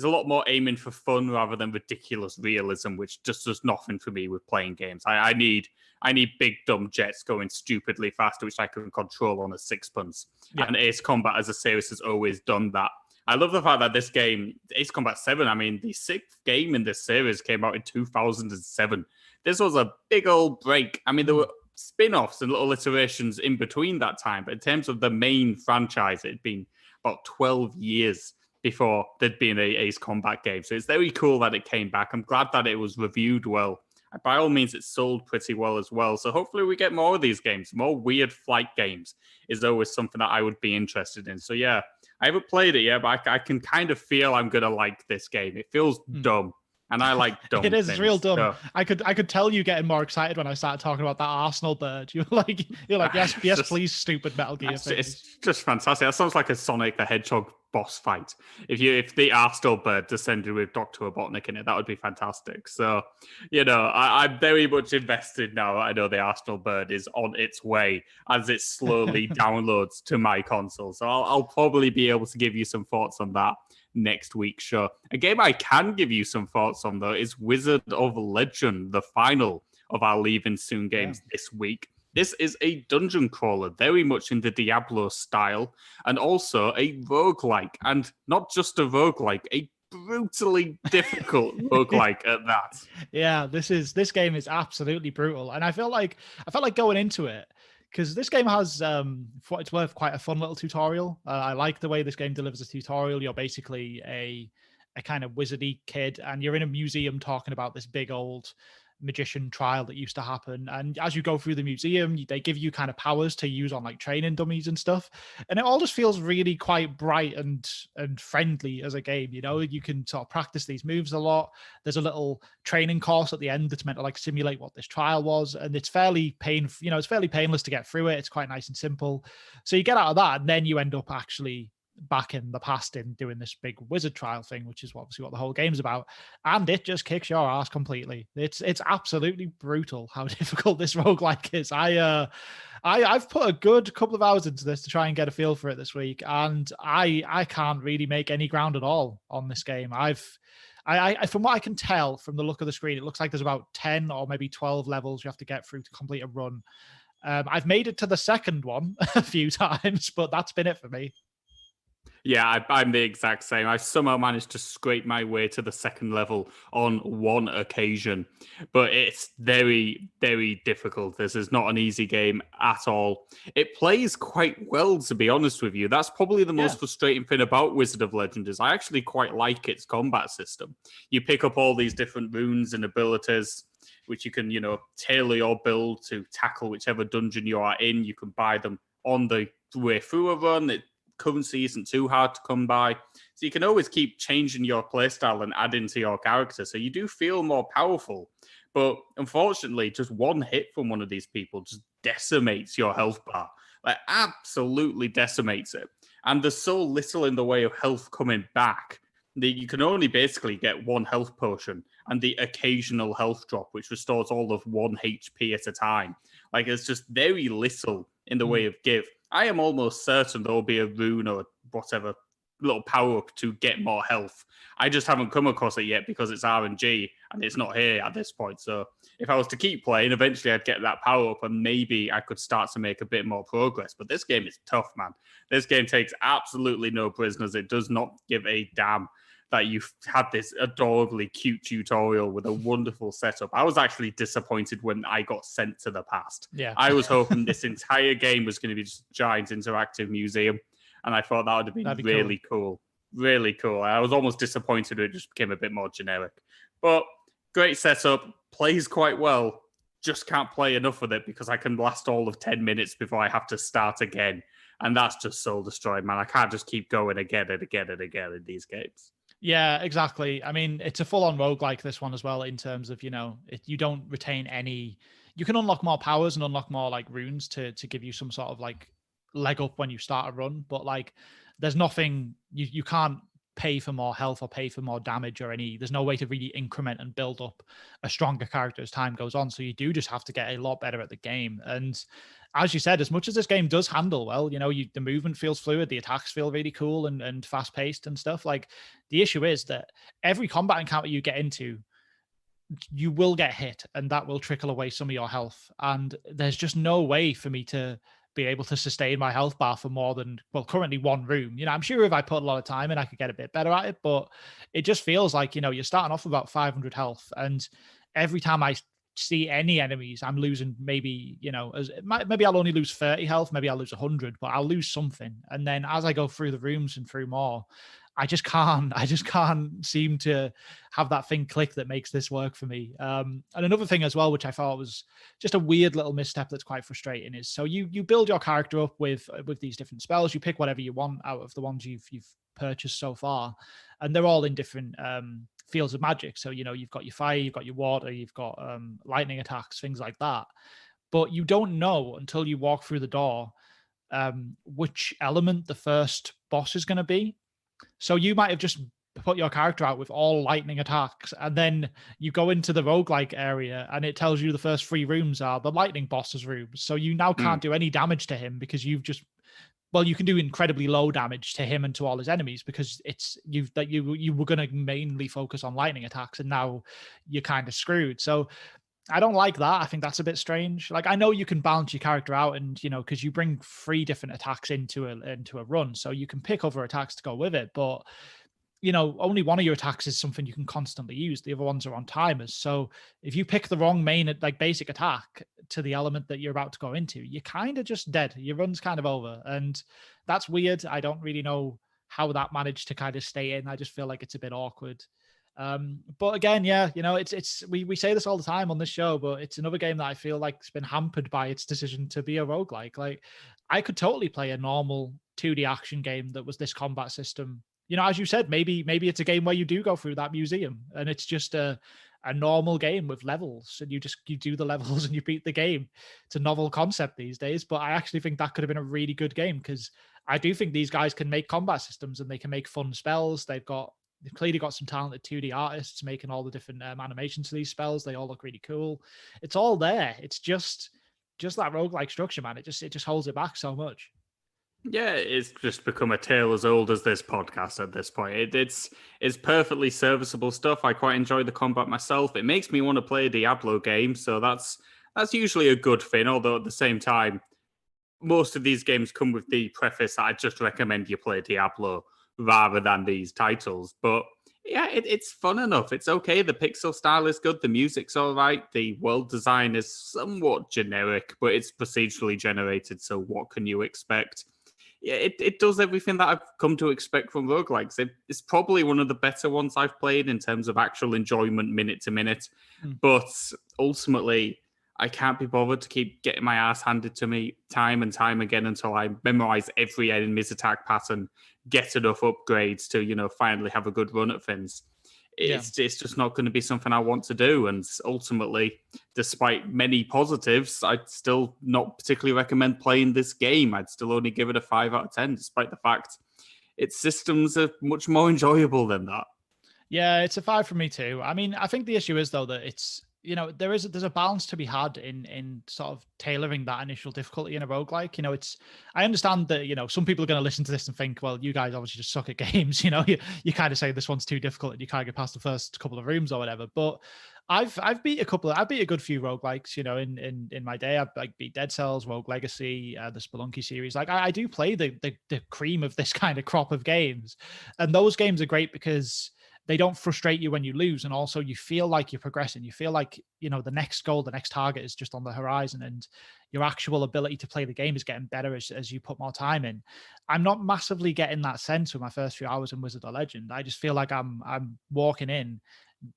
a lot more aiming for fun rather than ridiculous realism, which just does nothing for me with playing games. I need big dumb jets going stupidly fast, which I can control on a sixpence. Yeah. And Ace Combat as a series has always done that. I love the fact that this game, Ace Combat 7, I mean, the sixth game in this series came out in 2007. This was a big old break. I mean, there were spin-offs and little iterations in between that time, but in terms of the main franchise, it had been about 12 years before there'd been a Ace Combat game. So it's very cool that it came back. I'm glad that it was reviewed well. By all means, it sold pretty well as well. So hopefully we get more of these games. More weird flight games is always something that I would be interested in. So yeah, I haven't played it yet, but I can kind of feel I'm going to like this game. It feels dumb. And I like dumb It is. things, it's real dumb. So. I could tell you getting more excited when I started talking about that Arsenal bird. You're like, yes, please, stupid Metal Gear. It's just fantastic. That sounds like a Sonic the Hedgehog boss fight. If the Arsenal bird descended with Dr. Robotnik in it, that would be fantastic. So, I'm very much invested now. I know the Arsenal bird is on its way as it slowly downloads to my console. So I'll probably be able to give you some thoughts on that next week's show. A game I can give you some thoughts on, though, is Wizard of Legend, the final of our Leaving Soon games this week. This is a dungeon crawler, very much in the Diablo style, and also a roguelike. And not just a roguelike, a brutally difficult roguelike at that. Yeah, this game is absolutely brutal. And I felt like going into it, because this game has, for what it's worth, quite a fun little tutorial. I like the way this game delivers a tutorial. You're basically a kind of wizardy kid, and you're in a museum talking about this big old magician trial that used to happen. And as you go through the museum, they give you kind of powers to use on like training dummies and stuff. And it all just feels really quite bright and friendly as a game. You can sort of practice these moves a lot. There's a little training course at the end that's meant to like simulate what this trial was. And it's fairly it's fairly painless to get through it. It's quite nice and simple. So you get out of that, and then you end up actually back in the past in doing this big wizard trial thing, which is obviously what the whole game's about, and it just kicks your ass completely. It's absolutely brutal how difficult this roguelike is. I've put a good couple of hours into this to try and get a feel for it this week, and I can't really make any ground at all on this game. I from what I can tell from the look of the screen, it looks like there's about 10 or maybe 12 levels you have to get through to complete a run. I've made it to the second one a few times, but that's been it for me. Yeah, I'm the exact same. I somehow managed to scrape my way to the second level on one occasion, but it's very, very difficult. This is not an easy game at all. It plays quite well, to be honest with you. That's probably the most frustrating thing about Wizard of Legend is I actually quite like its combat system. You pick up all these different runes and abilities, which you can, tailor your build to tackle whichever dungeon you are in. You can buy them on the way through a run. Currency isn't too hard to come by. So you can always keep changing your playstyle and adding to your character. So you do feel more powerful. But unfortunately, just one hit from one of these people just decimates your health bar. Like, absolutely decimates it. And there's so little in the way of health coming back that you can only basically get one health potion and the occasional health drop, which restores all of 1 HP at a time. Like, it's just very little in the way of give. I am almost certain there will be a rune or whatever little power up to get more health. I just haven't come across it yet because it's RNG and it's not here at this point. So if I was to keep playing, eventually I'd get that power up and maybe I could start to make a bit more progress. But this game is tough, man. This game takes absolutely no prisoners. It does not give a damn that you've had this adorably cute tutorial with a wonderful setup. I was actually disappointed when I got sent to the past. Yeah. I was hoping this entire game was going to be just a giant interactive museum, and I thought that would have been really cool. Really cool. I was almost disappointed when it just became a bit more generic. But great setup, plays quite well. Just can't play enough with it because I can last all of 10 minutes before I have to start again. And that's just soul destroyed, man. I can't just keep going again and again and again in these games. Yeah, exactly. I mean, it's a full-on roguelike, this one as well, in terms of, you don't retain any... You can unlock more powers and unlock more, runes to give you some sort of, leg up when you start a run. But, there's nothing... You can't pay for more health or pay for more damage or any... There's no way to really increment and build up a stronger character as time goes on. So you do just have to get a lot better at the game. And as you said, as much as this game does handle well, the movement feels fluid, the attacks feel really cool and fast-paced and stuff. The issue is that every combat encounter you get into, you will get hit, and that will trickle away some of your health. And there's just no way for me to be able to sustain my health bar for more than, currently one room. I'm sure if I put a lot of time in, I could get a bit better at it, but it just feels like, you're starting off with about 500 health, and every time I see any enemies, I'm losing maybe, maybe I'll only lose 30 health, maybe I'll lose 100, but I'll lose something. And then as I go through the rooms and through more, I just can't seem to have that thing click that makes this work for me. And another thing as well, which I thought was just a weird little misstep that's quite frustrating, is so you build your character up with these different spells. You pick whatever you want out of the ones you've purchased so far, and they're all in different fields of magic. So you've got your fire, you've got your water, you've got lightning attacks, things like that. But you don't know until you walk through the door which element the first boss is going to be. So you might have just put your character out with all lightning attacks, and then you go into the roguelike area and it tells you the first 3 rooms are the lightning boss's rooms. So you now can't do any damage to him because you've just... Well, you can do incredibly low damage to him and to all his enemies because you were going to mainly focus on lightning attacks, and now you're kind of screwed. So I don't like that. I think that's a bit strange. I know you can balance your character out, and because you bring 3 different attacks into a run, so you can pick other attacks to go with it. But only one of your attacks is something you can constantly use. The other ones are on timers. So if you pick the wrong main, basic attack to the element that you're about to go into, you're kind of just dead. Your run's kind of over. And that's weird. I don't really know how that managed to kind of stay in. I just feel like it's a bit awkward. But again, yeah, we say this all the time on this show, but it's another game that I feel like it's been hampered by its decision to be a roguelike. I could totally play a normal 2D action game that was this combat system. As you said, maybe it's a game where you do go through that museum and it's just a normal game with levels, and you do the levels and you beat the game. It's a novel concept these days, but I actually think that could have been a really good game, because I do think these guys can make combat systems and they can make fun spells. They've clearly got some talented 2D artists making all the different animations to these spells. They all look really cool. It's all there. It's just that roguelike structure, man. It just holds it back so much. Yeah, it's just become a tale as old as this podcast at this point. It's perfectly serviceable stuff. I quite enjoy the combat myself. It makes me want to play a Diablo game, so that's usually a good thing. Although at the same time, most of these games come with the preface that I just recommend you play Diablo. rather than these titles. But yeah, it's fun enough. It's okay. The pixel style is good. The music's all right. The world design is somewhat generic, but it's procedurally generated. So what can you expect? Yeah, it does everything that I've come to expect from roguelikes. It's probably one of the better ones I've played in terms of actual enjoyment minute to minute. But ultimately, I can't be bothered to keep getting my ass handed to me time and time again until I memorize every enemy's attack pattern, get enough upgrades to, finally have a good run at things. It's just not going to be something I want to do. And ultimately, despite many positives, I'd still not particularly recommend playing this game. I'd still only give it a 5 out of 10, despite the fact its systems are much more enjoyable than that. Yeah, it's a 5 for me too. I mean, I think the issue is, though, that it's, there's a balance to be had in sort of tailoring that initial difficulty in a roguelike. I understand that, some people are going to listen to this and think, well, you guys obviously just suck at games. You kind of say this one's too difficult and you can't get past the first couple of rooms or whatever. But I've beat a good few roguelikes, in my day. I've beat Dead Cells, Rogue Legacy, the Spelunky series. Like I do play the cream of this kind of crop of games. And those games are great because they don't frustrate you when you lose. And also you feel like you're progressing. You feel like, the next goal, the next target is just on the horizon, and your actual ability to play the game is getting better as you put more time in. I'm not massively getting that sense with my first few hours in Wizard of Legend. I just feel like I'm walking in,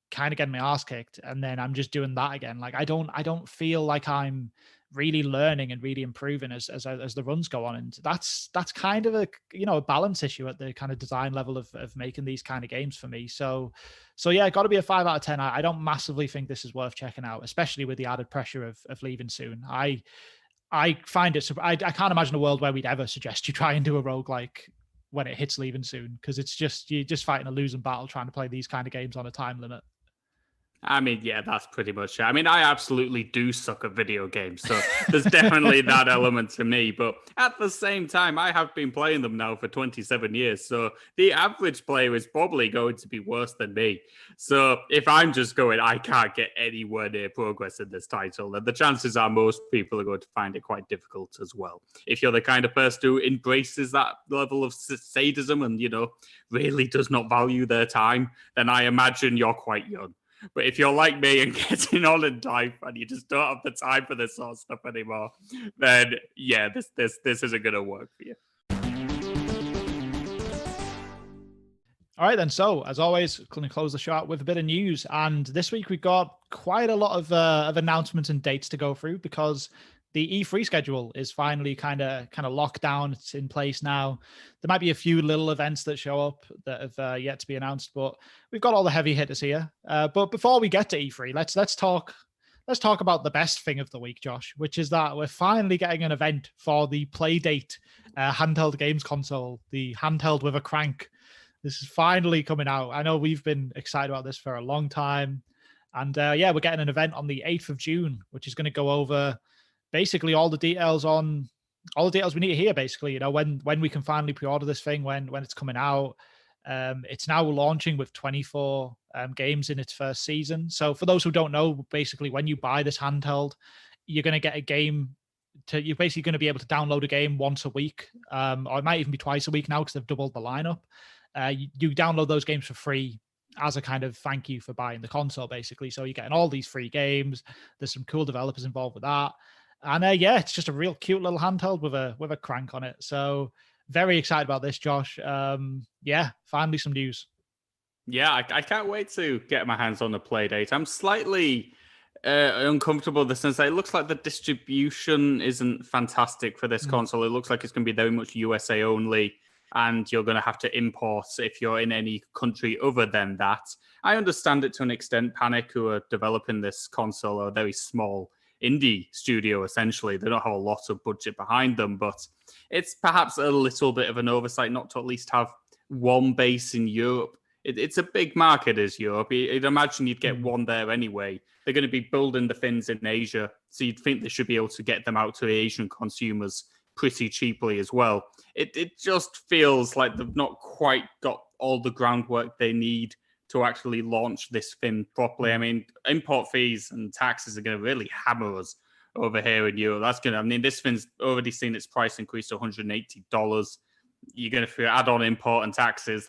kind of getting my ass kicked, and then I'm just doing that again. Like I don't feel like I'm really learning and really improving as the runs go on. And that's kind of a balance issue at the kind of design level of making these kind of games for me. So yeah, got to be a 5 out of 10. I don't massively think this is worth checking out, especially with the added pressure of leaving soon. I find it, I can't imagine a world where we'd ever suggest you try and do a roguelike when it hits leaving soon, because you're just fighting a losing battle trying to play these kind of games on a time limit. I mean, yeah, that's pretty much it. I mean, I absolutely do suck at video games, so there's definitely that element to me. But at the same time, I have been playing them now for 27 years, so the average player is probably going to be worse than me. So if I'm just going, I can't get anywhere near progress in this title, then the chances are most people are going to find it quite difficult as well. If you're the kind of person who embraces that level of sadism and, really does not value their time, then I imagine you're quite young. But if you're like me and getting on in life and you just don't have the time for this sort of stuff anymore, then yeah, this isn't going to work for you. All right, then. So, as always, going to close the show out with a bit of news. And this week we've got quite a lot of announcements and dates to go through, because the E3 schedule is finally kind of locked down. It's in place now. There might be a few little events that show up that have yet to be announced, but we've got all the heavy hitters here. But before we get to E3, let's talk about the best thing of the week, Josh, which is that we're finally getting an event for the Playdate handheld games console, the handheld with a crank. This is finally coming out. I know we've been excited about this for a long time. And yeah, we're getting an event on the 8th of June, which is going to go over basically all the details we need to hear, basically, when we can finally pre-order this thing, when it's coming out. It's now launching with 24 games in its first season. So for those who don't know, basically when you buy this handheld, you're going to get a game you're basically going to be able to download a game once a week, or it might even be twice a week now because they've doubled the lineup. You download those games for free as a kind of thank you for buying the console, basically. So you're getting all these free games. There's some cool developers involved with that. And yeah, it's just a real cute little handheld with a crank on it. So very excited about this, Josh. Yeah, finally some news. Yeah, I can't wait to get my hands on the Playdate. I'm slightly uncomfortable in the sense that it looks like the distribution isn't fantastic for this console. It looks like it's going to be very much USA only, and you're going to have to import if you're in any country other than that. I understand it to an extent. Panic, who are developing this console, are a very small indie studio, essentially. They don't have a lot of budget behind them, but it's perhaps a little bit of an oversight not to at least have one base in Europe. It's a big market, as Europe. You'd imagine you'd get one there anyway. They're going to be building the fins in Asia, so you'd think they should be able to get them out to Asian consumers pretty cheaply as well. It just feels like they've not quite got all the groundwork they need to actually launch this fin properly. I mean, import fees and taxes are going to really hammer us over here in Europe. This fin's already seen its price increase to $180. you're going to add on import and taxes.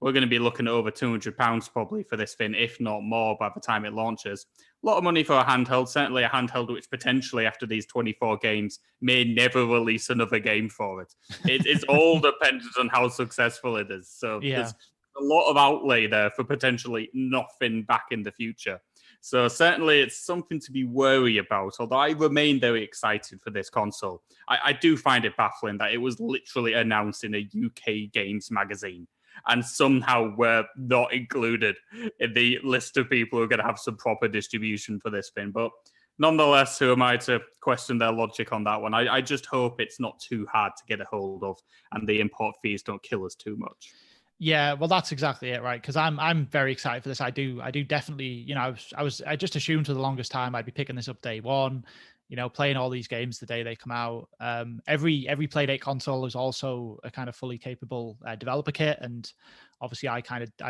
We're going to be looking at over £200 probably for this thing, if not more, by the time it launches. A lot of money for a handheld, certainly a handheld which potentially after these 24 games may never release another game for it. It's all dependent on how successful it is. So there's a lot of outlay there for potentially nothing back in the future. So certainly it's something to be wary about, although I remain very excited for this console. I do find it baffling that it was literally announced in a UK games magazine and somehow we're not included in the list of people who are going to have some proper distribution for this thing. But nonetheless, who am I to question their logic on that one? I just hope it's not too hard to get a hold of and the import fees don't kill us too much. Yeah, well, that's exactly it, right? Because I'm very excited for this. I do definitely, I just assumed for the longest time I'd be picking this up day one, playing all these games the day they come out. Every Playdate console is also a kind of fully capable developer kit, and obviously I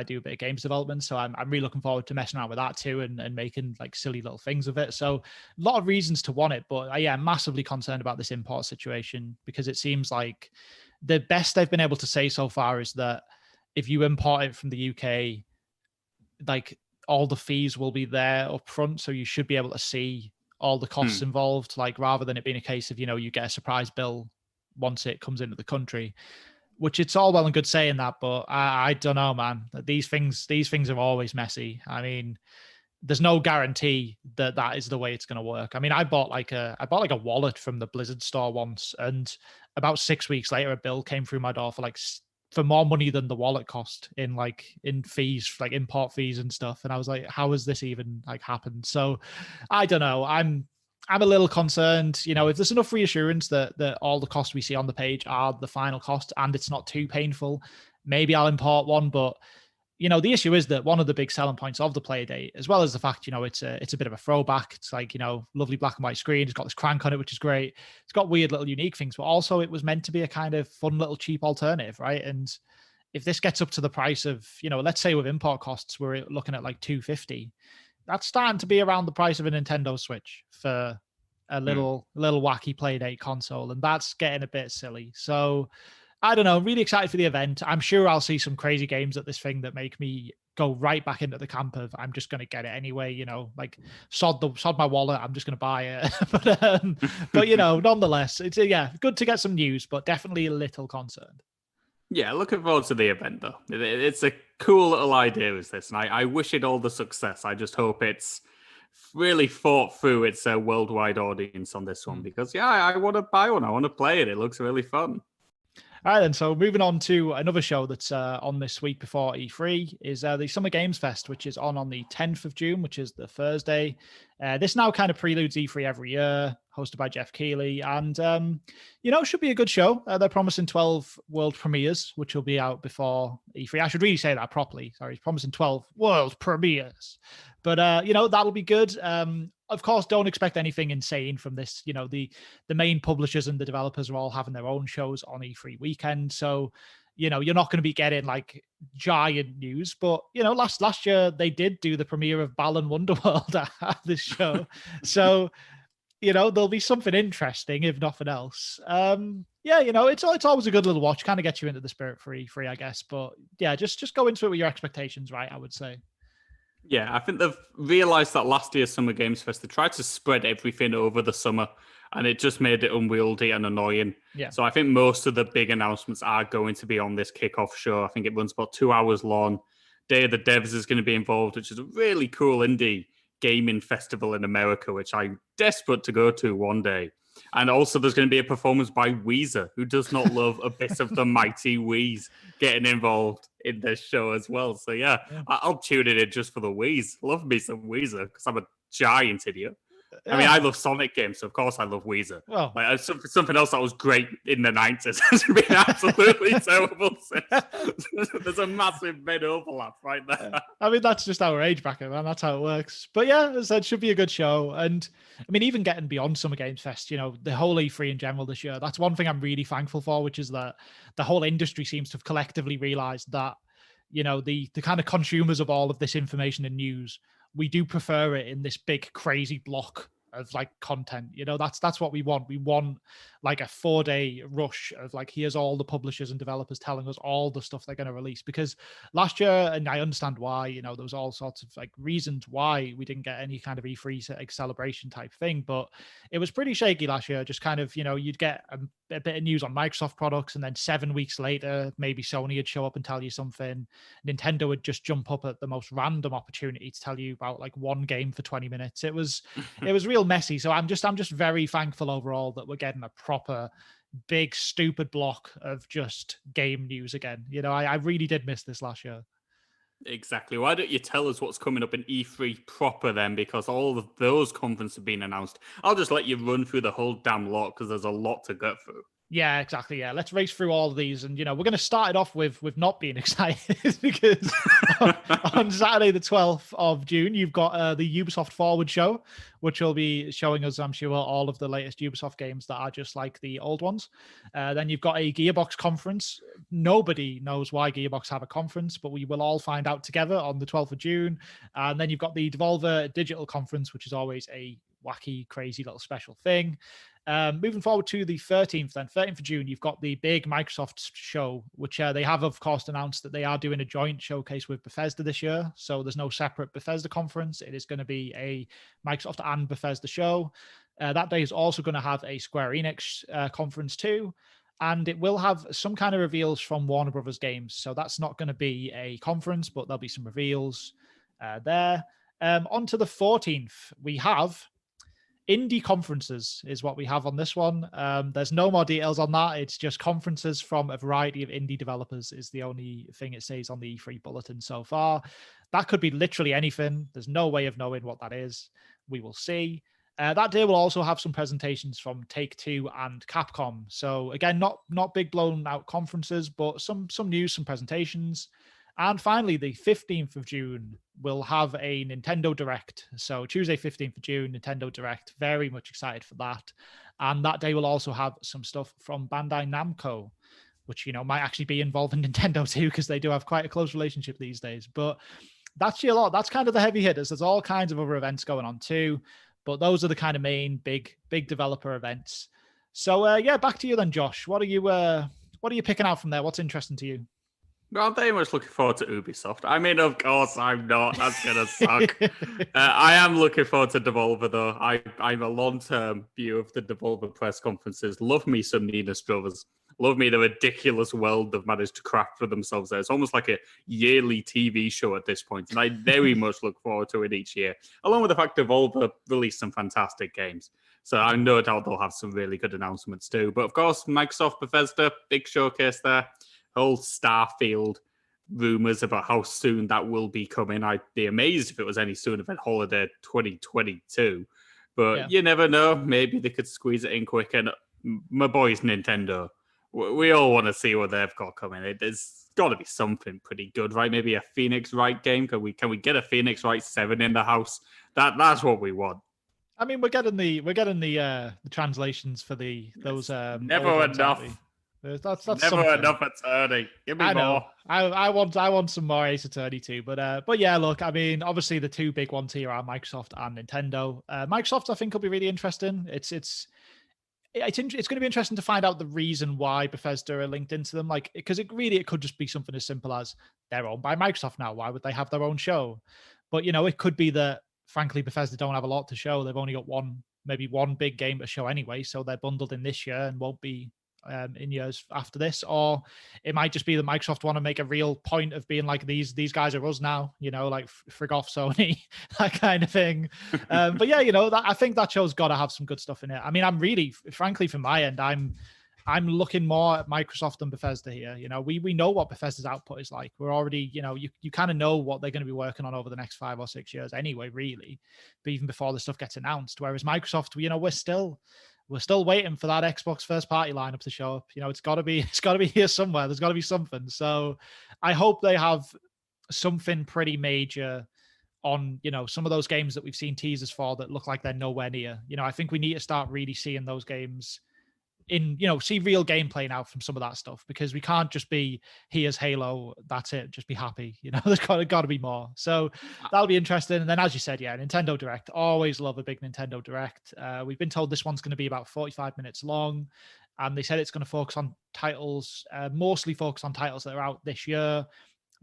do a bit of games development, so I'm really looking forward to messing around with that too and making like silly little things of it. So a lot of reasons to want it, but I'm massively concerned about this import situation because it seems like the best they've been able to say so far is that if you import it from the UK, like all the fees will be there up front. So you should be able to see all the costs involved, like rather than it being a case of, you get a surprise bill once it comes into the country, which it's all well and good saying that, but I don't know, man. These things are always messy. I mean, there's no guarantee that is the way it's going to work. I mean, I bought like a wallet from the Blizzard store once, and about 6 weeks later, a bill came through my door for more money than the wallet cost in fees, like import fees and stuff. And I was like, how has this even happened? So I don't know. I'm a little concerned, if there's enough reassurance that all the costs we see on the page are the final cost and it's not too painful, maybe I'll import one. But the issue is that one of the big selling points of the Playdate, as well as the fact, it's a bit of a throwback. It's like, lovely black and white screen. It's got this crank on it, which is great. It's got weird little unique things, but also it was meant to be a kind of fun little cheap alternative, right? And if this gets up to the price of, let's say with import costs, we're looking at like $250. That's starting to be around the price of a Nintendo Switch for a little wacky Playdate console. And that's getting a bit silly. So I don't know. I'm really excited for the event. I'm sure I'll see some crazy games at this thing that make me go right back into the camp of I'm just going to get it anyway. Like sod my wallet. I'm just going to buy it. but nonetheless, it's good to get some news, but definitely a little concerned. Yeah, looking forward to the event though. It's a cool little idea, is this, and I wish it all the success. I just hope it's really thought through its worldwide audience on this one because I want to buy one. I want to play it. It looks really fun. All right, then. So moving on to another show that's on this week before E3 is the Summer Games Fest, which is on the 10th of June, which is the Thursday. This now kind of preludes E3 every year, hosted by Jeff Keighley. And, should be a good show. They're promising 12 world premieres, which will be out before E3. I should really say that properly. Sorry, promising 12 world premieres. But, that'll be good. Of course, don't expect anything insane from this. The main publishers and the developers are all having their own shows on E3 weekend. So, you're not going to be getting like giant news. But, last year they did do the premiere of Balan Wonderworld at this show. So, there'll be something interesting, if nothing else. It's always a good little watch. Kind of gets you into the spirit for E3, I guess. But yeah, just go into it with your expectations, right? I would say. Yeah, I think they've realised that last year's Summer Games Fest, they tried to spread everything over the summer, and it just made it unwieldy and annoying. Yeah. So I think most of the big announcements are going to be on this kickoff show. I think it runs about 2 hours long. Day of the Devs is going to be involved, which is a really cool indie gaming festival in America, which I'm desperate to go to one day. And also there's going to be a performance by Weezer, who does not love a bit of the mighty Wheeze getting involved in this show as well. So yeah, I'll tune it in just for the Wheeze. Love me some Weezer because I'm a giant idiot. I mean, I love Sonic games, so of course I love Weezer. Well, like, something else that was great in the 90s has been absolutely terrible since. There's a massive mid overlap right there. I mean, that's just our age bracket, man. That's how it works. But yeah, as I said, should be a good show. And I mean, even getting beyond Summer Games Fest, the whole E3 in general this year, that's one thing I'm really thankful for, which is that the whole industry seems to have collectively realized that, the kind of consumers of all of this information and news, we do prefer it in this big crazy block of like content. That's what we want. We want like a 4-day rush of like, here's all the publishers and developers telling us all the stuff they're going to release. Because last year, and I understand why, there was all sorts of like reasons why we didn't get any kind of E3 celebration type thing, but it was pretty shaky last year. Just kind of, you'd get a bit of news on Microsoft products, and then 7 weeks later, maybe Sony would show up and tell you something. Nintendo would just jump up at the most random opportunity to tell you about like one game for 20 minutes. It was real messy. So I'm just very thankful overall that we're getting a proper big stupid block of just game news again. I really did miss this last year. Exactly. Why don't you tell us what's coming up in E3 proper then? Because all of those conferences have been announced. I'll just let you run through the whole damn lot because there's a lot to get through. Yeah, exactly. Yeah, let's race through all of these, and we're going to start it off with not being excited because on Saturday the 12th of June you've got the Ubisoft Forward show, which will be showing us, I'm sure, all of the latest Ubisoft games that are just like the old ones. Then you've got a Gearbox conference. Nobody knows why Gearbox have a conference, but we will all find out together on the 12th of June. And then you've got the Devolver Digital Conference, which is always a wacky, crazy little special thing. Moving forward to the 13th, then 13th of June, you've got the big Microsoft show, which they have, of course, announced that they are doing a joint showcase with Bethesda this year. So there's no separate Bethesda conference. It is going to be a Microsoft and Bethesda show. That day is also going to have a Square Enix conference too. And it will have some kind of reveals from Warner Brothers games. So that's not going to be a conference, but there'll be some reveals there. On to the 14th, we have indie conferences is what we have on this one. There's no more details on that. It's just conferences from a variety of indie developers is the only thing it says on the E3 bulletin so far. That could be literally anything. There's no way of knowing what that is. We will see. That day will also have some presentations from Take-Two and Capcom. So again, not big blown out conferences, but some news, some presentations. And finally, the 15th of June, we'll have a Nintendo Direct. So Tuesday, 15th of June, Nintendo Direct. Very much excited for that. And that day will also have some stuff from Bandai Namco, which, might actually be involved in Nintendo too, because they do have quite a close relationship these days. But that's a lot. That's kind of the heavy hitters. There's all kinds of other events going on too. But those are the kind of main big developer events. So yeah, back to you then, Josh. What are you picking out from there? What's interesting to you? Well, I'm very much looking forward to Ubisoft. I mean, of course I'm not. That's going to suck. I am looking forward to Devolver, though. I'm a long-term view of the Devolver press conferences. Love me some Nina Struthers. Love me the ridiculous world they've managed to craft for themselves there. It's almost like a yearly TV show at this point, and I very much look forward to it each year, along with the fact Devolver released some fantastic games. So I no doubt they'll have some really good announcements too. But of course, Microsoft, Bethesda, big showcase there. Whole Starfield rumors about how soon that will be coming. I'd be amazed if it was any sooner than holiday 2022. But You never know. Maybe they could squeeze it in quick. And my boys, Nintendo, we all want to see what they've got coming. There's got to be something pretty good, right? Maybe a Phoenix Wright game. Can we get a Phoenix Wright 7 in the house? That's what we want. I mean, we're getting the translations for those. Never enough. That's never something. Enough Attorney. Give me more. I want some more Ace Attorney too. But yeah, look, I mean, obviously the two big ones here are Microsoft and Nintendo. Microsoft, I think, will be really interesting. It's going to be interesting to find out the reason why Bethesda are linked into them. Like, because it could just be something as simple as they're owned by Microsoft now. Why would they have their own show? But it could be that, frankly, Bethesda don't have a lot to show. They've only got maybe one big game to show anyway, so they're bundled in this year and won't be in years after this. Or it might just be that Microsoft want to make a real point of being like, these guys are us now, like frig off Sony, that kind of thing. But yeah, I think that show's got to have some good stuff in it. I mean, I'm really, frankly, from my end, I'm looking more at Microsoft than Bethesda here. We know what Bethesda's output is like. We're already, you kind of know what they're going to be working on over the next 5 or 6 years anyway, really. But even before the stuff gets announced, whereas Microsoft, we're still waiting for that Xbox first party lineup to show up. It's got to be here somewhere. There's got to be something. So I hope they have something pretty major on, some of those games that we've seen teasers for that look like they're nowhere near. I think we need to start really seeing those games see real gameplay now from some of that stuff, because we can't just be here's Halo, that's it, just be happy. There's got to be more. So that'll be interesting. And then, as you said, Nintendo Direct. Always love a big Nintendo Direct. We've been told this one's going to be about 45 minutes long, and they said it's going to focus on titles, mostly focus on titles that are out this year,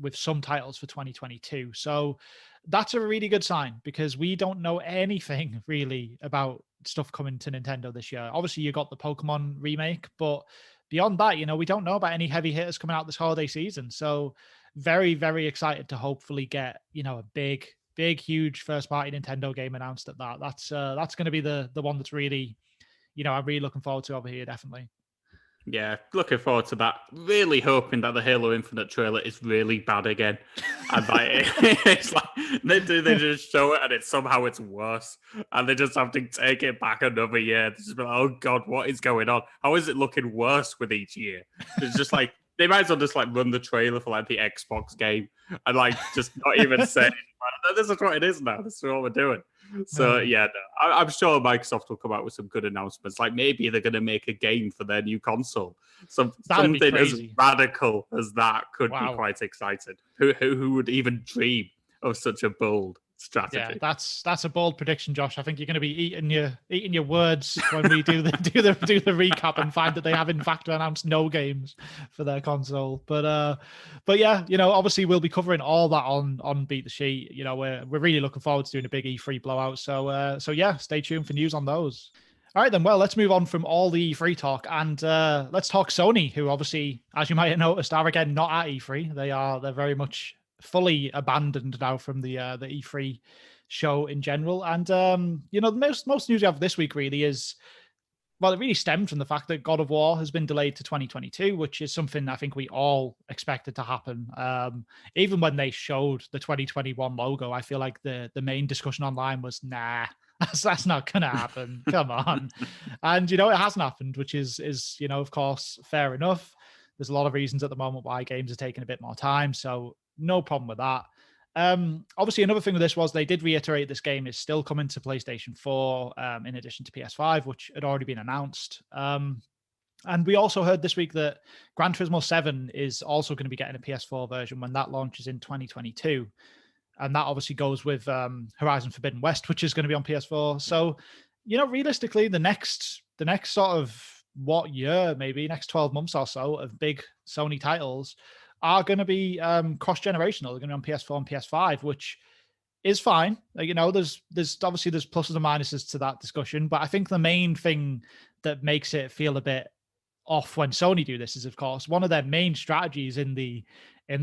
with some titles for 2022. So that's a really good sign, because we don't know anything really about stuff coming to Nintendo this year. Obviously, you got the Pokemon remake, but beyond that, we don't know about any heavy hitters coming out this holiday season. So very, very excited to hopefully get, a big, huge first party Nintendo game announced at that. That's going to be the one that's really, I'm really looking forward to over here, definitely. Yeah, looking forward to that. Really hoping that the Halo Infinite trailer is really bad again. And it's like they just show it and somehow it's worse. And they just have to take it back another year. It's just like, oh God, what is going on? How is it looking worse with each year? It's just like they might as well just run the trailer for the Xbox game and just not even say this is what it is now. This is what we're doing. So I'm sure Microsoft will come out with some good announcements. Maybe they're going to make a game for their new console. Something as radical as that could be quite exciting. Who would even dream of such a bold strategy? Yeah, that's a bold prediction, Josh. I think you're going to be eating your words when we do the recap and find that they have in fact announced no games for their console. But yeah, obviously we'll be covering all that on Beat the Sheet. We're really looking forward to doing a big E3 blowout. So yeah, stay tuned for news on those. All right then. Well, let's move on from all the E3 talk and let's talk Sony, who obviously, as you might have noticed, are again not at E3. They're very much fully abandoned now from the E3 show in general. And the most news we have this week really is, well, it really stemmed from the fact that God of War has been delayed to 2022, which is something I think we all expected to happen. Even when they showed the 2021 logo, I feel like the main discussion online was, nah, that's not gonna happen. Come on. And it hasn't happened, which is of course fair enough. There's a lot of reasons at the moment why games are taking a bit more time, so no problem with that. Obviously, another thing with this was they did reiterate this game is still coming to PlayStation 4 in addition to PS5, which had already been announced. And we also heard this week that Gran Turismo 7 is also going to be getting a PS4 version when that launches in 2022. And that obviously goes with Horizon Forbidden West, which is going to be on PS4. So, realistically, the next sort of maybe next 12 months or so of big Sony titles are going to be cross-generational. They're going to be on PS4 and PS5, which is fine. There's obviously there's pluses and minuses to that discussion, but I think the main thing that makes it feel a bit off when Sony do this is, of course, one of their main strategies in the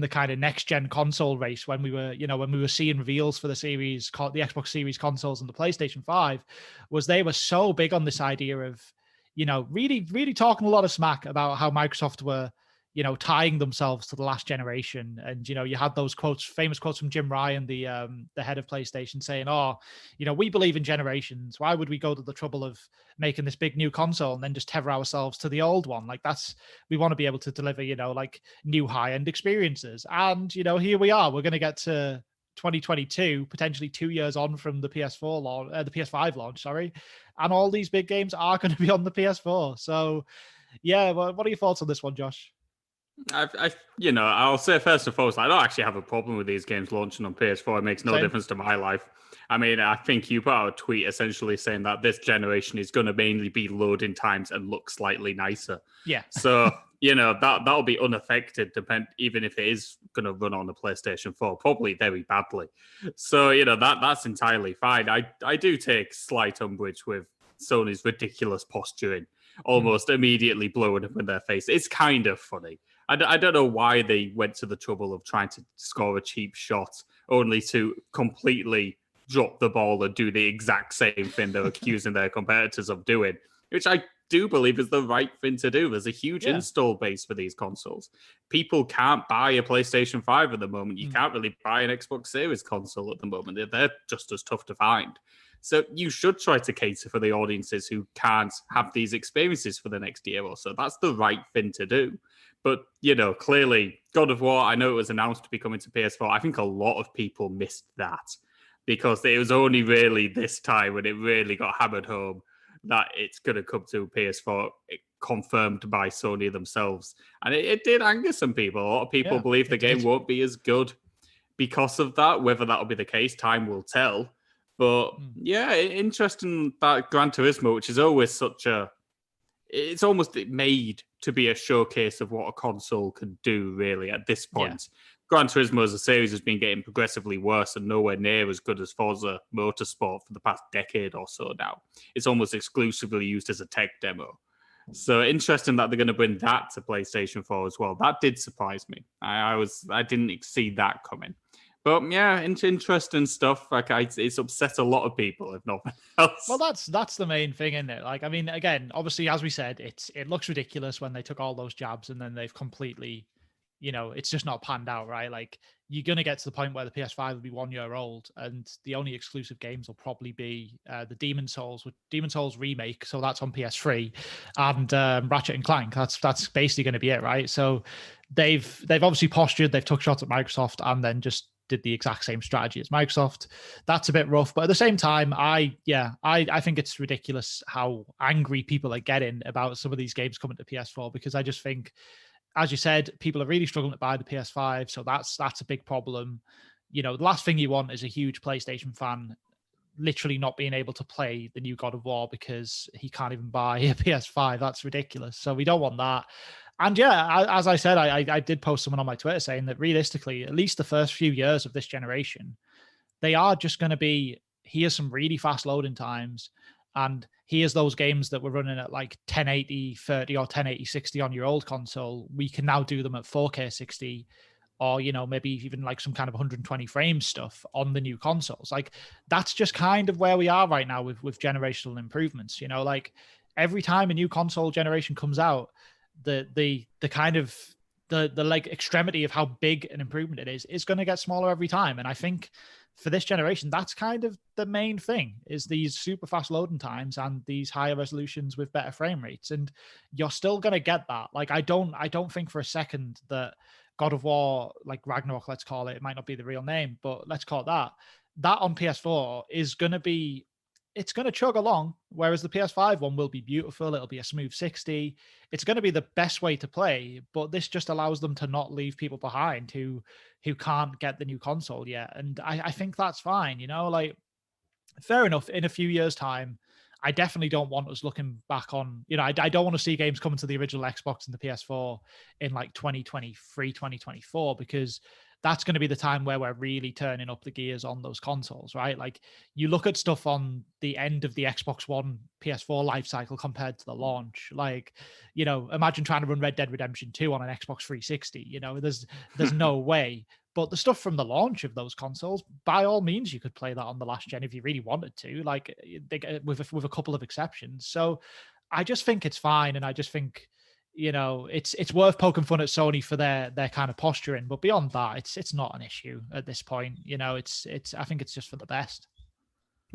kind of next-gen console race when we were seeing reveals for the Xbox Series consoles and the PlayStation 5, was they were so big on this idea of, really, really talking a lot of smack about how Microsoft were, tying themselves to the last generation. And, you had those famous quotes from Jim Ryan, the head of PlayStation, saying, we believe in generations. Why would we go to the trouble of making this big new console and then just tether ourselves to the old one? We want to be able to deliver, new high-end experiences. And, here we are. We're going to get to 2022, potentially 2 years on from the PS4 launch, the PS5 launch, sorry. And all these big games are going to be on the PS4. So, yeah, what are your thoughts on this one, Josh? I'll say first and foremost, I don't actually have a problem with these games launching on PS4. It makes no difference to my life. I mean, I think you put out a tweet essentially saying that this generation is going to mainly be loading times and look slightly nicer. Yeah. So, that'll be unaffected, even if it is going to run on the PlayStation 4, probably very badly. So, that's entirely fine. I do take slight umbrage with Sony's ridiculous posturing, almost immediately blowing up in their face. It's kind of funny. I don't know why they went to the trouble of trying to score a cheap shot only to completely drop the ball and do the exact same thing they're accusing their competitors of doing, which I do believe is the right thing to do. There's a huge install base for these consoles. People can't buy a PlayStation 5 at the moment. You can't really buy an Xbox Series console at the moment. They're just as tough to find. So you should try to cater for the audiences who can't have these experiences for the next year or so. That's the right thing to do. But, clearly, God of War, I know it was announced to be coming to PS4. I think a lot of people missed that because it was only really this time when it really got hammered home that it's going to come to PS4. confirmed by Sony themselves. And it did anger some people. A lot of people believe the game won't be as good because of that. Whether that'll be the case, time will tell. But yeah, interesting that Gran Turismo, which is always it's almost made to be a showcase of what a console can do, really, at this point. Yeah. Gran Turismo as a series has been getting progressively worse and nowhere near as good as Forza Motorsport for the past decade or so now. It's almost exclusively used as a tech demo. So interesting that they're going to bring that to PlayStation 4 as well. That did surprise me. I didn't see that coming. But yeah, interesting stuff. It's upset a lot of people, if nothing else. Well, that's the main thing, isn't it? Like, I mean, again, obviously, as we said, it looks ridiculous when they took all those jabs and then they've completely, it's just not panned out, right? Like, you're going to get to the point where the PS5 will be 1 year old and the only exclusive games will probably be the Demon Souls remake. So that's on PS3 and Ratchet and Clank. That's basically going to be it, right? So they've obviously postured, they've took shots at Microsoft and then just did the exact same strategy as Microsoft. That's a bit rough, but at the same time, I think it's ridiculous how angry people are getting about some of these games coming to PS4, because I just think, as you said, people are really struggling to buy the PS5, so that's a big problem. The last thing you want is a huge PlayStation fan literally not being able to play the new God of War because he can't even buy a PS5. That's ridiculous. So we don't want that. And yeah, as I said, I did post someone on my Twitter saying that realistically, at least the first few years of this generation, they are just going to be, here's some really fast loading times. And here's those games that were running at like 1080 30 or 1080 60 on your old console. We can now do them at 4K 60 or, maybe even like some kind of 120 frames stuff on the new consoles. Like, that's just kind of where we are right now with generational improvements. Like every time a new console generation comes out, the kind of the like extremity of how big an improvement it is going to get smaller every time. And I think for this generation, that's kind of the main thing, is these super fast loading times and these higher resolutions with better frame rates. And you're still going to get that. Like, I don't think for a second that God of War, like Ragnarok, let's call it might not be the real name, but let's call it that on PS4 is going to be, it's going to chug along, whereas the PS5 one will be beautiful. It'll be a smooth 60. It's going to be the best way to play, but this just allows them to not leave people behind who can't get the new console yet. And I think that's fine, like, fair enough. In a few years' time, I definitely don't want us looking back on, I don't want to see games coming to the original Xbox and the PS4 in like 2023, 2024, because that's going to be the time where we're really turning up the gears on those consoles, right? Like, you look at stuff on the end of the Xbox One, PS4 life cycle compared to the launch. Like, imagine trying to run Red Dead Redemption 2 on an Xbox 360. There's no way. But the stuff from the launch of those consoles, by all means, you could play that on the last gen if you really wanted to, like, with a couple of exceptions. So I just think it's fine, and I just think, it's worth poking fun at Sony for their kind of posturing, but beyond that, it's not an issue at this point. I think it's just for the best.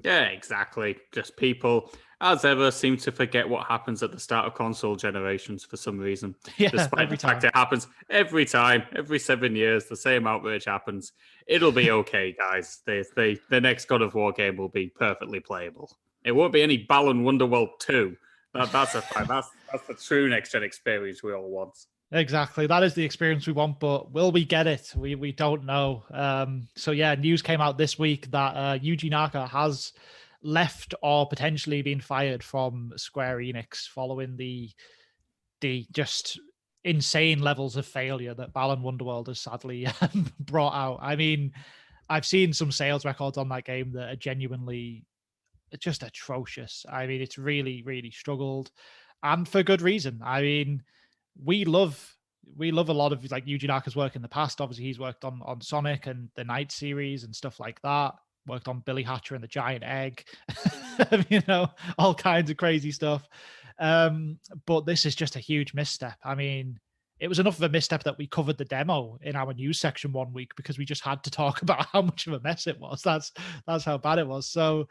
Yeah, exactly. Just people, as ever, seem to forget what happens at the start of console generations for some reason. Yeah, despite the fact it happens every time, every 7 years, the same outrage happens. It'll be okay, guys. The next God of War game will be perfectly playable. It won't be any Balan Wonderworld 2. That's a fact. That's the true next-gen experience we all want. Exactly. That is the experience we want, but will we get it? We don't know. So yeah, news came out this week that Yuji Naka has left or potentially been fired from Square Enix following the just insane levels of failure that Balan Wonderworld has sadly brought out. I mean, I've seen some sales records on that game that are genuinely just atrocious. I mean, it's really, really struggled, and for good reason. I mean, we love a lot of like Yuji Naka's work in the past. Obviously, he's worked on Sonic and the Night series and stuff like that. Worked on Billy Hatcher and the Giant Egg, all kinds of crazy stuff. But this is just a huge misstep. I mean, it was enough of a misstep that we covered the demo in our news section one week because we just had to talk about how much of a mess it was. That's how bad it was. So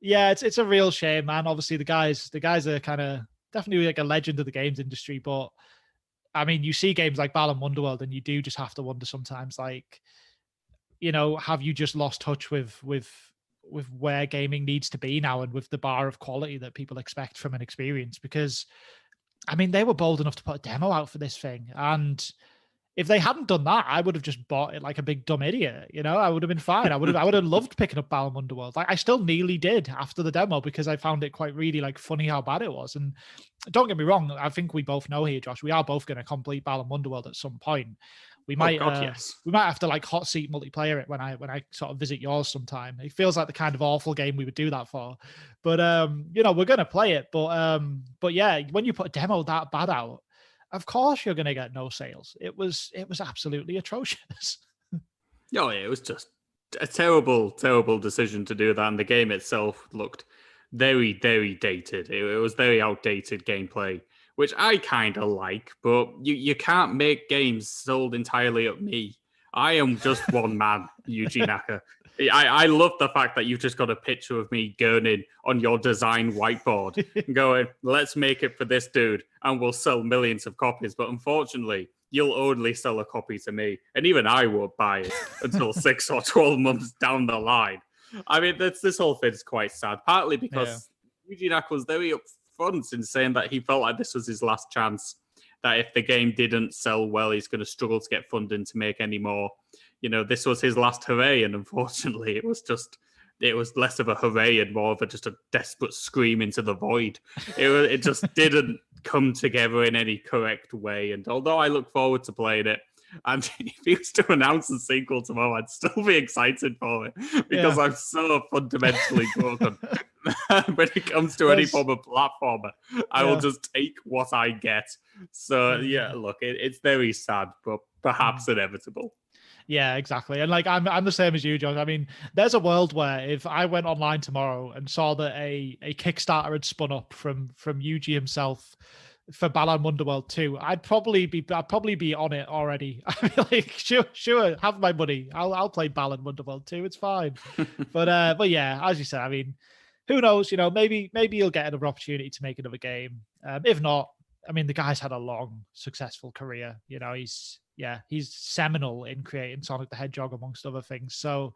yeah, it's a real shame, man. Obviously, the guys are kind of definitely like a legend of the games industry, but I mean, you see games like Balan Wonderworld, and you do just have to wonder sometimes, like, have you just lost touch with where gaming needs to be now, and with the bar of quality that people expect from an experience? Because I mean, they were bold enough to put a demo out for this thing. And if they hadn't done that, I would have just bought it like a big dumb idiot. I would have been fine. I would have loved picking up Balan Wonderworld. Like, I still nearly did after the demo because I found it quite really like funny how bad it was. And don't get me wrong, I think we both know here, Josh, we are both going to complete Balan Wonderworld at some point. We might, we might have to like hot seat multiplayer it when I sort of visit yours sometime. It feels like the kind of awful game we would do that for, but we're going to play it. But yeah, when you put a demo that bad out, of course you're going to get no sales. It was absolutely atrocious. Oh, yeah, it was just a terrible, terrible decision to do that. And the game itself looked very, very dated. It was very outdated gameplay, which I kind of like, but you can't make games sold entirely at me. I am just one man, Yuji Naka. I love the fact that you've just got a picture of me gurning on your design whiteboard and going, let's make it for this dude and we'll sell millions of copies. But unfortunately, you'll only sell a copy to me. And even I won't buy it until 6 or 12 months down the line. I mean, this whole thing is quite sad, partly because Yuji Naka was very upfront in saying that he felt like this was his last chance, that if the game didn't sell well, he's going to struggle to get funding to make any more. This was his last hooray, and unfortunately, it was less of a hooray and more of just a desperate scream into the void. It just didn't come together in any correct way. And although I look forward to playing it, and if he was to announce a sequel tomorrow, I'd still be excited for it because I'm so fundamentally broken. When it comes to any form of platformer, I will just take what I get. So look, it's very sad, but perhaps inevitable. Yeah, exactly. And like I'm the same as you, John. I mean, there's a world where if I went online tomorrow and saw that a Kickstarter had spun up from Yuji himself for Balan Wonderworld 2, I'd probably be on it already. I'd be like, sure, have my money. I'll play Balan Wonderworld 2. It's fine. But yeah, as you said, I mean, who knows? Maybe you'll get another opportunity to make another game. If not, I mean, the guy's had a long, successful career. He's seminal in creating Sonic the Hedgehog, amongst other things. So,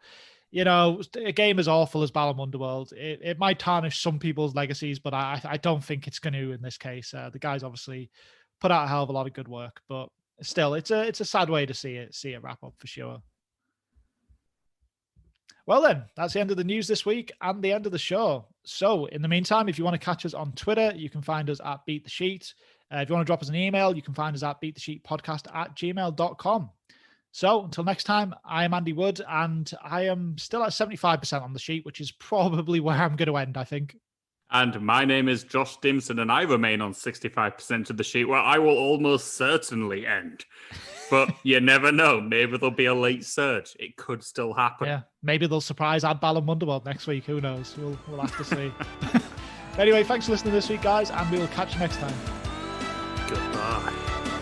a game as awful as Balan Wonderworld, it might tarnish some people's legacies, but I don't think it's going to in this case. The guy's obviously put out a hell of a lot of good work, but still, it's a sad way to see it wrap up for sure. Well then, that's the end of the news this week and the end of the show. So in the meantime, if you want to catch us on Twitter, you can find us at Beat the Sheet. If you want to drop us an email, you can find us at beatthesheetpodcast@gmail.com. So until next time, I am Andy Wood, and I am still at 75% on the sheet, which is probably where I'm going to end, I think. And my name is Josh Dimson, and I remain on 65% of the sheet, where I will almost certainly end. But you never know. Maybe there'll be a late surge. It could still happen. Yeah, maybe they'll surprise Add Balan Wonderworld next week. Who knows? We'll have to see. Anyway, thanks for listening this week, guys, and we'll catch you next time. Goodbye.